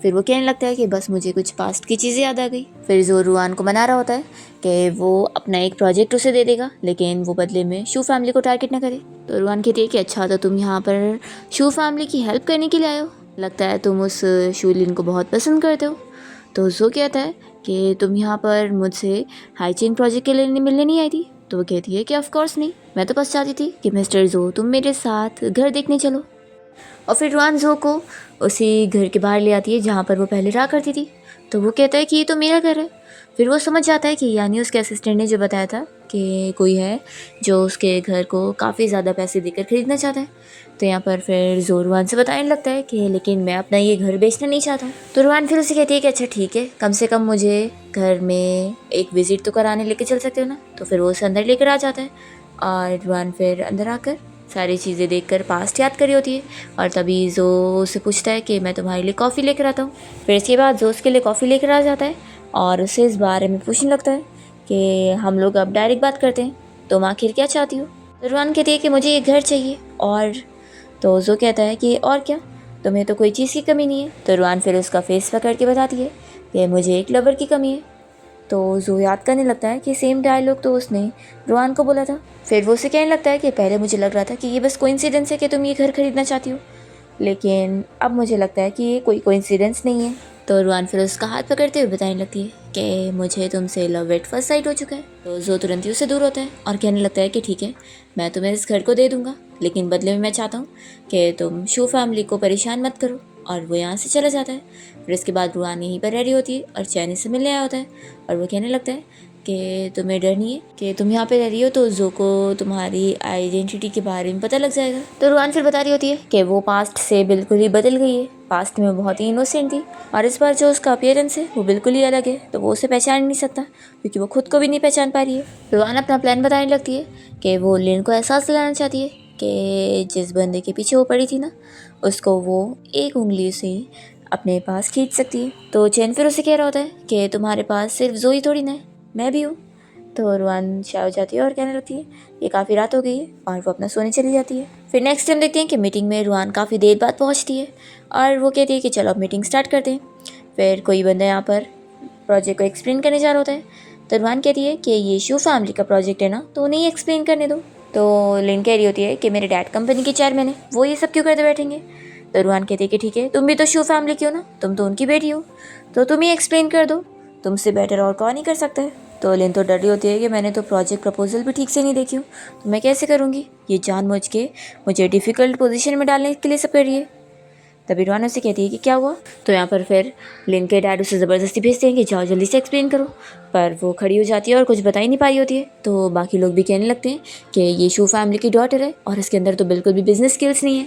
फिर वो कहने लगता है कि बस मुझे कुछ पास्ट की चीज़ें याद आ गई। फिर जो रुआन को मना रहा होता है कि वो अपना एक प्रोजेक्ट उसे दे देगा, लेकिन वो बदले में शू फैमिली को टारगेट ना करे। तो रुआन कहती है कि अच्छा तो तुम यहाँ पर शू फैमिली की हेल्प करने के लिए आए हो, लगता है तुम उस शू लिन को बहुत पसंद करते हो। तो जो कहता है कि तुम यहाँ पर मुझसे हाइजीन प्रोजेक्ट के लिए मिलने नहीं आई थी। तो वो कहती है कि ऑफ कोर्स नहीं, मैं तो बस चाहती थी कि मिस्टर जो तुम मेरे साथ घर देखने चलो। और फिर रुआन जो को उसी घर के बाहर ले आती है जहाँ पर वो पहले रहा करती थी। तो वो कहता है कि ये तो मेरा घर है। फिर वो समझ जाता है कि यानी उसके असिस्टेंट ने जो बताया था कि कोई है जो उसके घर को काफ़ी ज़्यादा पैसे देकर खरीदना चाहता है। तो यहाँ पर फिर जो रुआन से बताने लगता है कि लेकिन मैं अपना ये घर बेचना नहीं चाहता हूँ। तो रुआन फिर उसे कहती है कि अच्छा ठीक है, कम से कम मुझे घर में एक विज़िट तो कराने लेके चल सकते हो ना। तो फिर वो उसे अंदर लेकर आ जाता है और रुआन फिर अंदर आकर सारी चीज़ें देखकर पास्ट याद करी होती है। और तभी जो उसे पूछता है कि मैं तुम्हारे लिए कॉफ़ी लेकर आता हूँ। फिर इसके बाद जो उसके लिए कॉफ़ी लेकर आ जाता है और उसे इस बारे में पूछने लगता है कि हम लोग अब डायरेक्ट बात करते हैं, तुम आखिर क्या चाहती हो। तो रुआन कहती है कि मुझे ये घर चाहिए। और तो जो कहता है कि और क्या, तुम्हें तो कोई चीज़ की कमी नहीं है। तो रुआन फिर उसका फेस पकड़ के बताती है कि मुझे एक लवर की कमी है। तो जो याद करने लगता है कि सेम डायलॉग तो उसने रुआन को बोला था। फिर वो उसे कहने लगता है कि पहले मुझे लग रहा था कि ये बस कोइंसिडेंस है कि तुम ये घर खरीदना चाहती हो, लेकिन अब मुझे लगता है कि ये कोई कोइंसिडेंस नहीं है। तो रुआन फिर उसका हाथ पकड़ते हुए बताने लगती है कि मुझे तुमसे लव एट फर्स्ट साइट हो चुका है। तो जो तुरंत ही उससे दूर होता है और कहने लगता है कि ठीक है, मैं तुम्हें इस घर को दे दूंगा, लेकिन बदले में मैं चाहता हूँ कि तुम शू फैमिली को परेशान मत करो। और वो यहाँ से चला जाता है। फिर इसके बाद रुआन यहीं पर रेडी होती है और चैनी से मिलने आया होता है और वो कहने लगता है कि तुम्हें डर नहीं है कि तुम यहाँ पे रह रही हो तो जो को तुम्हारी आइडेंटिटी के बारे में पता लग जाएगा। तो रुआन फिर बता रही होती है कि वो पास्ट से बिल्कुल ही बदल गई है, पास्ट में वो बहुत ही इनोसेंट थी और इस बार जो उसका अपीयरेंस है वो बिल्कुल ही अलग है। तो वो उसे पहचान नहीं सकता क्योंकि वो खुद को भी नहीं पहचान पा रही है। रुआन अपना प्लान बताने लगती है कि वो लिन को एहसास दिलाना चाहती है कि जिस बंदे के पीछे वो पड़ी थी ना, उसको वो एक उंगली से अपने पास खींच सकती है। तो चैन फिर उसे कह रहा होता है कि तुम्हारे पास सिर्फ जोई थोड़ी ना है, मैं भी हूँ। तो रुआन शाय हो जाती है और कहने लगती है ये काफ़ी रात हो गई है और वो अपना सोने चली जाती है। फिर नेक्स्ट टाइम देखते हैं कि मीटिंग में रुआन काफ़ी देर बाद पहुँचती है और वो कहती है कि चलो अब मीटिंग स्टार्ट करते हैं। फिर कोई बंदा यहाँ पर प्रोजेक्ट को एक्सप्लेन करने जा रहा होता है। तो रुआन कहती है कि ये शू फैमिली का प्रोजेक्ट है ना, तो उन्हें एक्सप्लेन करने दो। तो लिन कह रही होती है कि मेरे डैड कंपनी के चेयरमैन है, वो ये सब क्यों करते बैठेंगे। तो रुआन कहती है कि ठीक है, तुम भी तो शू फैमिली की हो ना, तुम तो उनकी बेटी हो, तो तुम ही एक्सप्लेन कर दो, तुमसे बेटर और कौन ही कर सकता है। तो लिन तो डर रही होती है कि मैंने तो प्रोजेक्ट प्रपोजल भी ठीक से नहीं देखी हूँ, तो मैं कैसे करूँगी, ये जानबूझ के मुझे डिफ़िकल्ट पोजीशन में डालने के लिए सब कर रही है। तभी रुआन उसे कहती है कि क्या हुआ। तो यहाँ पर फिर लिन के डैड उसे ज़बरदस्ती भेजते हैं कि जाओ जल्दी से एक्सप्लेन करो, पर वो खड़ी हो जाती है और कुछ बता ही नहीं पाई होती है। तो बाकी लोग भी कहने लगते हैं कि ये शू फैमिली की डॉटर है और इसके अंदर तो बिल्कुल भी बिजनेस स्किल्स नहीं है।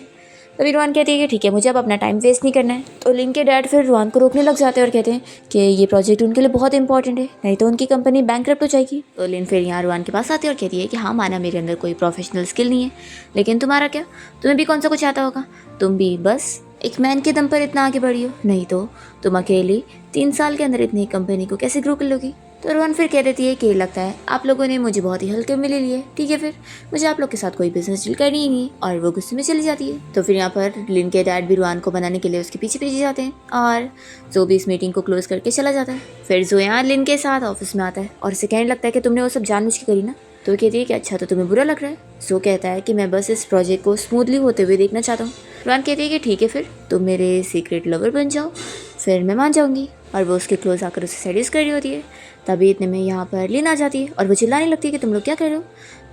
तभी रुआन कहती है कि ठीक है, मुझे अब अपना टाइम वेस्ट नहीं करना है। तो लिन के डैड फिर रुआन को रोकने लग जाते हैं और कहते हैं कि ये प्रोजेक्ट उनके लिए बहुत इंपॉर्टेंट है, नहीं तो उनकी कंपनी बैंकरप्ट हो जाएगी। तो लिन फिर यहाँ रुआन के पास आती है और कहती है कि हाँ माना मेरे अंदर कोई प्रोफेशनल स्किल नहीं है, लेकिन तुम्हारा क्या, तुम्हें भी कौन सा कुछ आता होगा, तुम भी बस एक मैन के दम पर इतना आगे बढ़ी हो, नहीं तो तुम अकेले 3 साल के अंदर इतनी कंपनी को कैसे ग्रो कर लोगी। तो रुआन फिर कह देती है कि लगता है आप लोगों ने मुझे बहुत ही हल्के में ले लिया, ठीक है फिर मुझे आप लोग के साथ कोई बिजनेस डील करनी ही नहीं है। और वो गुस्से में चली जाती है। तो फिर यहाँ पर लिन के डैड भी रुआन को बनाने के लिए उसके पीछे पीछे जाते हैं और जो भी इस मीटिंग को क्लोज करके चला जाता है। फिर जो यहाँ लिन के साथ ऑफिस में आता है और उसे कहने लगता है कि तुमने वो सब जानबूझ के करी ना। तो कहती है कि अच्छा, तो तुम्हें बुरा लग रहा है। सो कहता है कि मैं बस इस प्रोजेक्ट को स्मूथली होते हुए देखना चाहता हूँ। रुआन कहती है कि ठीक है, फिर तुम मेरे सीक्रेट लवर बन जाओ, फिर मैं मान जाऊँगी। और वो उसके क्लोज आकर उसे सेड्यूस कर रही होती है। तभी इतने में यहाँ पर लिन आ जाती है और वो चिल्लाने लगती है कि तुम लोग क्या कर रहे हो।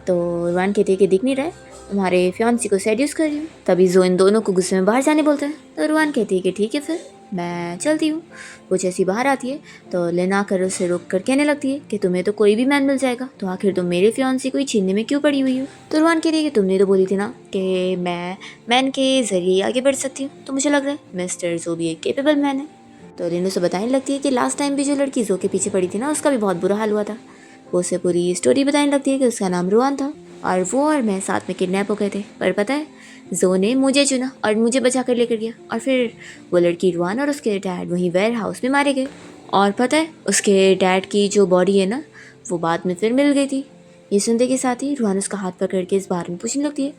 तो रुआन कहती है कि दिख नहीं रहा है, तुम्हारे फियांसी को सेड्यूस कर रही हूँ। तभी जो इन दोनों को गुस्से में बाहर जाने बोलते हैं। तो रुआन कहती है कि ठीक है, फिर मैं चलती हूँ। वो जैसी बाहर आती है तो लिन आकर उसे रोक कर कहने लगती है कि तुम्हें तो कोई भी मैन मिल जाएगा, तो आखिर तुम मेरे फियांसी को ही छीनने में क्यों पड़ी हुई हो। तो रुआन कहती है कि तुमने तो बोली थी ना कि मैं मैन के जरिए आगे बढ़ सकती हूँ, तो मुझे लग रहा है मिस्टर जो भी एक केपेबल मैन है। तो लिन उसे बताने लगती है कि लास्ट टाइम भी जो लड़की जो के पीछे पड़ी थी ना, उसका भी बहुत बुरा हाल हुआ था। वो उसे पूरी स्टोरी बताने लगती है कि उसका नाम रुआन था और वो और मैं साथ में किडनैप हो गए थे, पर पता है जो ने मुझे चुना और मुझे बचा कर लेकर गया। और फिर वो लड़की रुआन और उसके डैड वहीं वेयर हाउस में मारे गए। और पता है उसके डैड की जो बॉडी है ना, वो बाद में फिर मिल गई थी। ये सुनते के साथ ही रुआन उसका हाथ पकड़ के इस बारे में पूछने लगती है।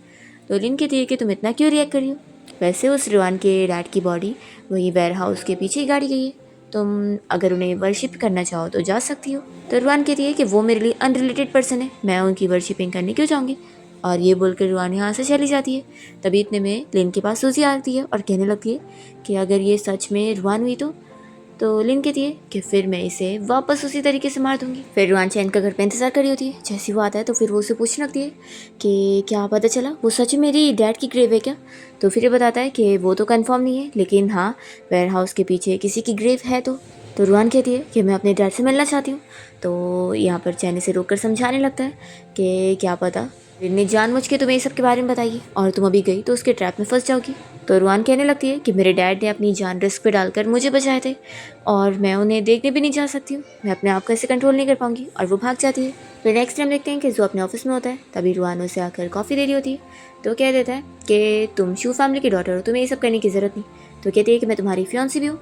तो लिन कहती है कि तुम इतना क्यों रिएक्ट कर रही हो, वैसे उस रुआन के डैड की बॉडी वही वेयर हाउस के पीछे ही गाड़ी गई है, तुम अगर उन्हें वर्शिप करना चाहो तो जा सकती हो। तो रुआन कहती है कि वो मेरे लिए अनरिलेटेड पर्सन है, मैं उनकी वर्शिपिंग करने क्यों जाऊँगी। और ये बोलकर रुआन यहाँ से चली जाती है। तभी इतने में लिन के पास सूजी आती है और कहने लगती है कि अगर ये सच में रुआन हुई तो लिन कहती है कि फिर मैं इसे वापस उसी तरीके से मार दूंगी। फिर रुआन चैन का घर पे इंतजार करी होती है। जैसे वो आता है तो फिर वो उसे पूछने लगती है कि क्या पता चला वो सच में मेरी डैड की ग्रेव है क्या। तो फिर ये बताता है कि वो तो कंफर्म नहीं है, लेकिन हाँ वेयर हाउस के पीछे किसी की ग्रेव है। तो तो रुआन कहती है कि मैं अपने डैड से मिलना चाहती हूँ। तो यहाँ पर चैन इसे रोककर समझाने लगता है कि क्या पता लिन ने जानबूझ के तुम्हें इस सब के बारे में बताई है और तुम अभी गई तो उसके ट्रैप में फंस जाओगी। तो रुआन कहने लगती है कि मेरे डैड ने अपनी जान रिस्क पे डालकर मुझे बचाए थे और मैं उन्हें देखने भी नहीं जा सकती हूँ, मैं अपने आप को ऐसे कंट्रोल नहीं कर पाऊंगी, और वो भाग जाती है। फिर नेक्स्ट टाइम देखते हैं कि जो अपने ऑफिस में होता है, तभी रुआन उसे आकर कॉफ़ी दे रही होती है। तो कह देता है कि तुम शू फैमिली की डॉटर हो, तुम्हें ये सब करने की ज़रूरत नहीं। तो कहती है कि मैं तुम्हारी फियांसी भी हूँ।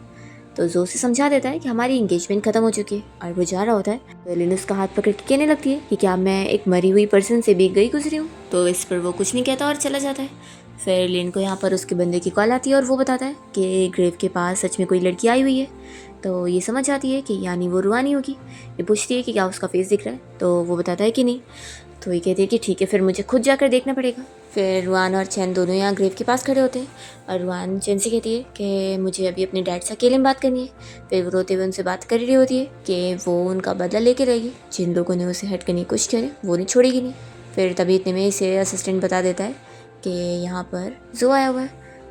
तो जो से समझा देता है कि हमारी इंगेजमेंट खत्म हो चुकी है और वो जा रहा होता है। तो लिन उसका हाथ पकड़ के कहने लगती है कि क्या मैं एक मरी हुई पर्सन से भी गई गुजरी हूँ। तो इस पर वो कुछ नहीं कहता और चला जाता है। फिर लिन को यहाँ पर उसके बंदे की कॉल आती है और वो बताता है कि ग्रेव के पास सच में कोई लड़की आई हुई है। तो ये समझ जाती है कि यानी वो रुआनी होगी। ये पूछती है कि क्या उसका फेस दिख रहा है, तो वो बताता है कि नहीं। तो ये कहती है कि ठीक है, फिर मुझे खुद जाकर देखना पड़ेगा। फिर रुआन और चैन दोनों यहाँ ग्रेव के पास खड़े होते हैं और रुआन चैन से कहती है कि मुझे अभी अपने डैड से अकेले में बात करनी है। फिर वो रोते हुए उनसे बात कर रही होती है कि वो उनका बदला लेके रहेगी, जिन लोगों ने उसे हट करने की कोशिश करे वो नहीं छोड़ेगी नहीं। फिर तभी इतने में इसे असिस्टेंट बता देता है कि यहाँ पर जो आया हुआ है।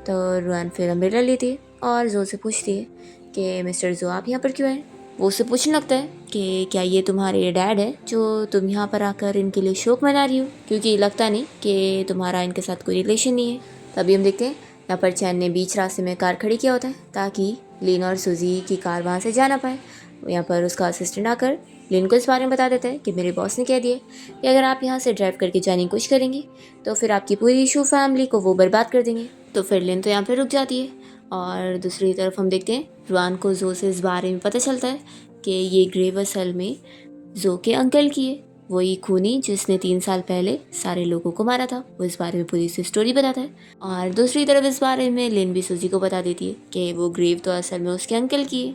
तो रुआन फिर अम्ब्रेला लेती है और जो से पूछती है कि मिस्टर जो आप यहाँ पर क्यों आए। वो उससे पूछने लगता है कि क्या ये तुम्हारे डैड है जो तुम यहाँ पर आकर इनके लिए शोक मना रही हो, क्योंकि लगता नहीं कि तुम्हारा इनके साथ कोई रिलेशन नहीं है। तभी हम देखते हैं यहाँ पर चैन ने बीच रास्ते में कार खड़ी किया होता है ताकि लिन और सुजी की कार वहाँ से जा ना पाए। यहाँ पर उसका असिस्टेंट आकर लिन को इस बारे में बता देता है कि मेरे बॉस ने कह दिया कि अगर आप यहाँ से ड्राइव करके जाने की कोशिश करेंगी तो फिर आपकी पूरी शू फैमिली को वो बर्बाद कर देंगे। तो फिर लिन तो यहाँ पर रुक जाती है और दूसरी तरफ हम देखते हैं रुआन को जो से इस बारे में पता चलता है कि ये ग्रेव असल में जो के अंकल की है, वही खूनी जिसने 3 साल पहले सारे लोगों को मारा था। वो इस बारे में पूरी सी स्टोरी बताता है और दूसरी तरफ इस बारे में लिन भी सुजी को बता देती है कि वो ग्रेव तो असल में उसके अंकल की है।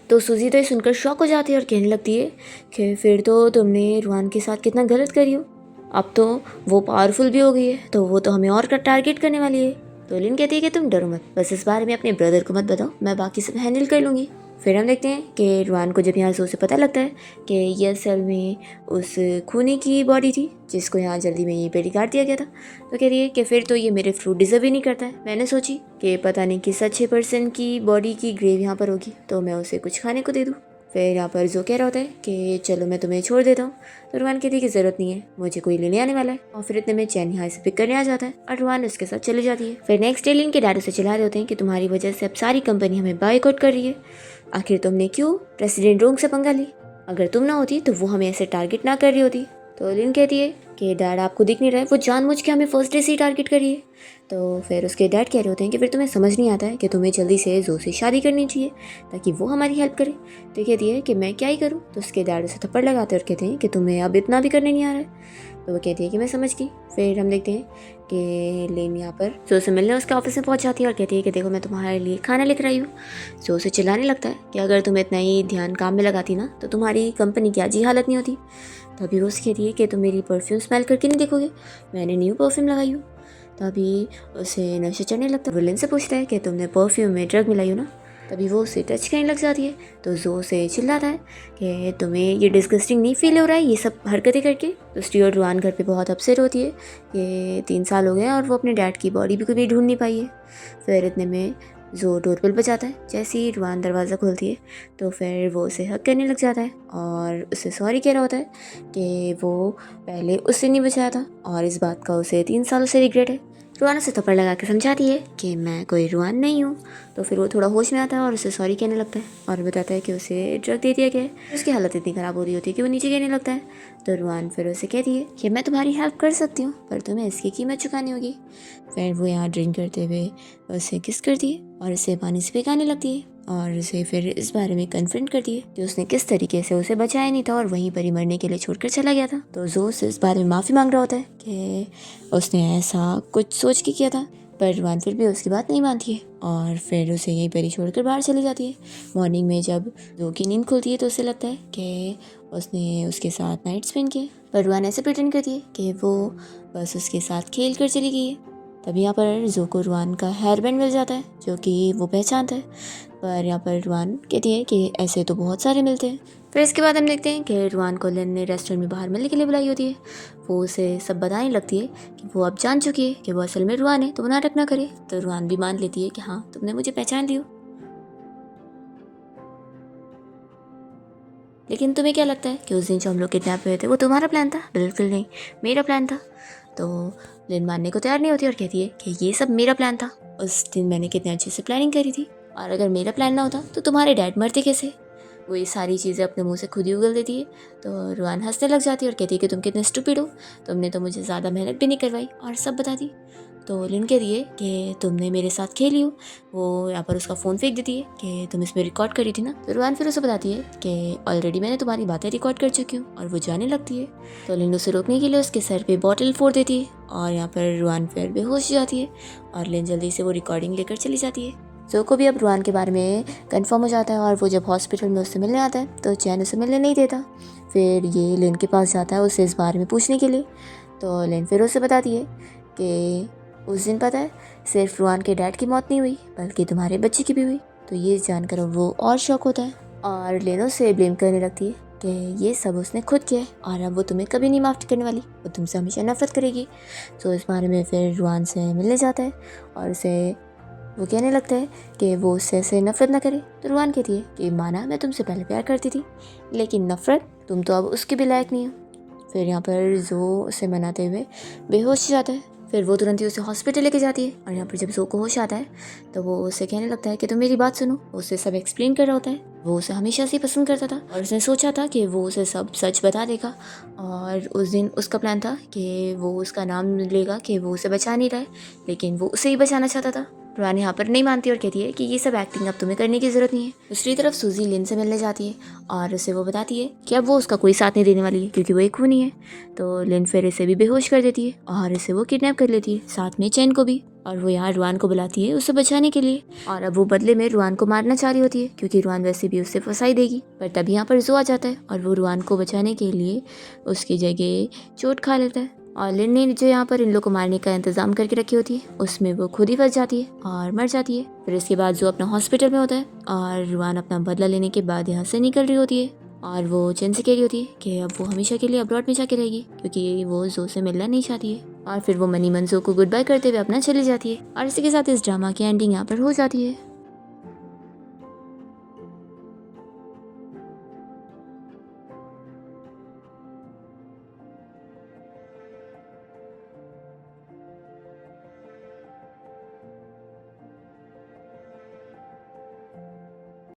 तो सुजी तो ये सुनकर शॉक हो जाती है और कहने लगती है कि फिर तो तुमने रुआन के साथ कितना गलत करी हो, अब तो वो पावरफुल भी हो गई है तो वो तो हमें और टारगेट करने वाली है। तो लिन कहती है कि तुम डरो मत, बस इस बारे में अपने ब्रदर को मत बताओ, मैं बाकी सब हैंडल कर लूँगी। फिर हम देखते हैं कि रुआन को जब यहाँ से पता लगता है कि ये असल में उस खूनी की बॉडी थी जिसको यहाँ जल्दी में यहीं पे रिकार्ड दिया गया था। तो कह रही है कि फिर तो ये मेरे फ्रूट डिजर्व ही नहीं करता है। मैंने सोची कि पता नहीं किस अच्छे पर्सन की बॉडी की ग्रेव यहाँ पर होगी तो मैं उसे कुछ खाने को दे दूँ। फिर यहाँ पर जो कह रहा होता है कि चलो मैं तुम्हें छोड़ देता हूँ। तो रुआन कहती है कि ज़रूरत नहीं है, मुझे कोई लेने आने वाला है। और फिर इतने में चैन यहाँ से पिक करने आ जाता है और रुआन उसके साथ चली जाती है। फिर नेक्स्ट डे लिन के डैड उसे चिल्ला रहे होते हैं कि तुम्हारी वजह से अब सारी कंपनी हमें बायकॉट कर रही है, आखिर तुमने क्यों प्रेसिडेंट रोंग से पंगा ली, अगर तुम ना होती तो वो हमें ऐसे टारगेट ना कर रही होती। तो लिन कहती है कि डैड आपको दिख नहीं रहा है, वो जानबूझ के हमें फर्स्ट डे से ही टारगेट करी है। तो फिर उसके डैड कह रहे होते हैं कि फिर तुम्हें समझ नहीं आता है कि तुम्हें जल्दी से जो से शादी करनी चाहिए ताकि वो हमारी हेल्प करे। तो कहती है कि मैं क्या ही करूँ। तो उसके डैड उसे थप्पड़ लगाते और कहते हैं कि तुम्हें अब इतना भी करने नहीं आ रहा है। तो वो कहती है कि मैं समझ गई। फिर हम देखते हैं कि लेन यहाँ पर जो से मिलने उसके ऑफिस में पहुँच जाती है और कहती है कि देखो मैं तुम्हारे लिए खाना लेकर आई हूँ। जो उसे चिल्लाने लगता है कि अगर तुम इतना ही ध्यान काम में लगाती ना तो तुम्हारी कंपनी की आज ही हालत नहीं होती। तभी रोज कहती है कि तुम मेरी परफ्यूम स्मेल करके नहीं देखोगे, मैंने न्यू परफ्यूम लगाई हूँ। तभी उसे नशा चढ़ने लगता है। विलन से पूछता है कि तुमने परफ्यूम में ड्रग मिलाई हो ना। तभी वो उसे टच करने लग जाती है। तो जो उसे चिल्लाता है कि तुम्हें ये डिस्गस्टिंग नहीं फील हो रहा है ये सब हरकतें करके। तो स्टीवर्ट रुआन घर पे बहुत अपसेट होती है कि 3 साल हो गए और वो अपने डैड की बॉडी भी कभी ढूंढ नहीं पाई है। फिर इतने में जो डोरबेल बजाता है, जैसे ही रुआन दरवाज़ा खोलती है तो फिर वो उसे हक करने लग जाता है और उसे सॉरी कह रहा होता है कि वो पहले उससे नहीं बचाया था और इस बात का उसे 3 सालों से रिग्रेट है। रुआन उसे थप्पड़ लगा के समझाती है कि मैं कोई रुआन नहीं हूँ। तो फिर वो थोड़ा होश में आता है और उसे सॉरी कहने लगता है और बताता है कि उसे ड्रग दे दिया गया है। उसकी हालत इतनी ख़राब हो रही होती है कि वो नीचे गिरने लगता है। तो रुआन फिर उसे कहती है कि मैं तुम्हारी हेल्प कर सकती हूँ पर तुम्हें इसकी कीमत चुकानी होगी। फिर वो यहाँ ड्रिंक करते हुए उसे किस करती है और उसे पानी से भिगाने लगती है और उसे फिर इस बारे में कन्फ्रंट करती है कि उसने किस तरीके से उसे बचाया नहीं था और वहीं पर ही मरने के लिए छोड़कर चला गया था। तो जो उसे इस बारे में माफ़ी मांग रहा होता है कि उसने ऐसा कुछ सोच के किया था, पर रुआन फिर भी उसकी बात नहीं मानती है और फिर उसे यहीं पर ही छोड़कर बाहर चली जाती है। मॉर्निंग में जब जो की नींद खुलती है तो उसे लगता है कि उसने उसके साथ नाइट स्पेंड किया, पर रुआन ऐसे प्रिटेंड करती है कि वो बस उसके साथ खेल कर चली गई है। तभी यहाँ पर जो को रुआन का हेयर बैंड मिल जाता है जो कि वो पहचानता है, पर यहाँ पर रुआन कहती है कि ऐसे तो बहुत सारे मिलते हैं। फिर इसके बाद हम देखते हैं कि रुआन को लिन ने रेस्टोरेंट में बाहर मिलने के लिए बुलाई होती है। वो उसे सब बताने लगती है कि वो अब जान चुकी है कि वो असल में रुआन है तो वो नाटक ना करे। तो रुआन भी मान लेती है कि हाँ तुमने मुझे पहचान लियो। लेकिन तुम्हें क्या लगता है कि उस दिन जो हम लोग किडनैप हुए थे वो तुम्हारा प्लान था? बिल्कुल नहीं, मेरा प्लान था। तो लिन मानने को तैयार नहीं होती और कहती है कि ये सब मेरा प्लान था। उस दिन मैंने कितने अच्छे से प्लानिंग करी थी, और अगर मेरा प्लान ना होता तो तुम्हारे डैड मरते कैसे? वो ये सारी चीज़ें अपने मुंह से खुद ही उगल देती है। तो रुआन हंसने लग जाती है और कहती है कि तुम कितने स्टूपिड हो, तुमने तो मुझे ज़्यादा मेहनत भी नहीं करवाई और सब बता दी। तो लिन कहती है कि तुमने मेरे साथ खेली हो। वो यहाँ पर उसका फ़ोन फेंक देती है कि तुम इसमें रिकॉर्ड करी थी ना। तो रुआन फिर उसे बताती है कि ऑलरेडी मैंने तुम्हारी बातें रिकॉर्ड कर चुकी हूँ, और वो जाने लगती है। तो लिन उसे रोकने के लिए उसके सर पे बॉटल फोड़ देती है, और यहाँ पर रुआन फिर बेहोश हो जाती है, और लिन जल्दी से वो रिकॉर्डिंग लेकर चली जाती है। जो को भी अब रुआन के बारे में कंफर्म हो जाता है, और वो जब हॉस्पिटल में उससे मिलने आता है तो चैन उसे मिलने नहीं देता। फिर ये लिन के पास जाता है उससे इस बारे में पूछने के लिए। तो लिन फिर उसे बताती है कि उस दिन पता है सिर्फ रुआन के डैड की मौत नहीं हुई बल्कि तुम्हारे बच्चे की भी हुई। तो ये जानकर वो और शॉक होता है, और लिन उसे ब्लेम करने लगती है कि ये सब उसने खुद किया है, और अब वो तुम्हें कभी नहीं माफ़ करने वाली, वो तुमसे हमेशा नफरत करेगी। तो इस बारे में फिर रुआन से मिलने जाता है, और उसे वो कहने लगता है कि वो उससे ऐसे नफरत ना करे। तो रुआन कहती है कि माना मैं तुमसे पहले प्यार करती थी, लेकिन नफरत तुम तो अब उसके भी लायक नहीं हो। फिर यहाँ पर जो उसे मनाते हुए बेहोश हो जाता है। फिर वो तुरंत ही उसे हॉस्पिटल लेके जाती है, और यहाँ पर जब जो को होश आता है तो वो उसे कहने लगता है कि तुम मेरी बात सुनो। वो उसे सब एक्सप्लेन कर रहा होता है। वो उसे हमेशा से पसंद करता था, और उसने सोचा था कि वो उसे सब सच बता देगा। और उस दिन उसका प्लान था कि वो उसका नाम लेगा कि वो उसे बचा नहीं रहा है, लेकिन वो उसे ही बचाना चाहता था। रुआन यहाँ पर नहीं मानती और कहती है कि ये सब एक्टिंग अब तुम्हें करने की ज़रूरत नहीं है। दूसरी तरफ सूजी लिन से मिलने जाती है, और उसे वो बताती है कि अब वो उसका कोई साथ नहीं देने वाली है क्योंकि वो एक खूनी है। तो लिन फिर इसे भी बेहोश कर देती है, और इसे वो किडनैप कर लेती है, साथ में चैन को भी। और वो यहाँ रुआन को बुलाती है उसे बचाने के लिए, और अब वो बदले में रुआन को मारना चाह रही होती है क्योंकि रुआन वैसे भी उससे फंसाई देगी। पर तभी यहाँ पर जो आ जाता है, और वो रुआन को बचाने के लिए उसकी जगह चोट खा लेता है। और लिन ने जो यहाँ पर इन लोग को मारने का इंतजाम करके रखी होती है उसमें वो खुद ही फंस जाती है और मर जाती है। फिर इसके बाद जो अपना हॉस्पिटल में होता है, और रुआन अपना बदला लेने के बाद यहाँ से निकल रही होती है, और वो चैन से कह रही होती है कि अब वो हमेशा के लिए अब्रॉड में जाके रहेगी क्योंकि वो जो से मिलना नहीं चाहती है। और फिर वो मनी मंजो को गुड बाय करते हुए अपना चली जाती है। और इसी के साथ इस ड्रामा की एंडिंग यहाँ पर हो जाती है।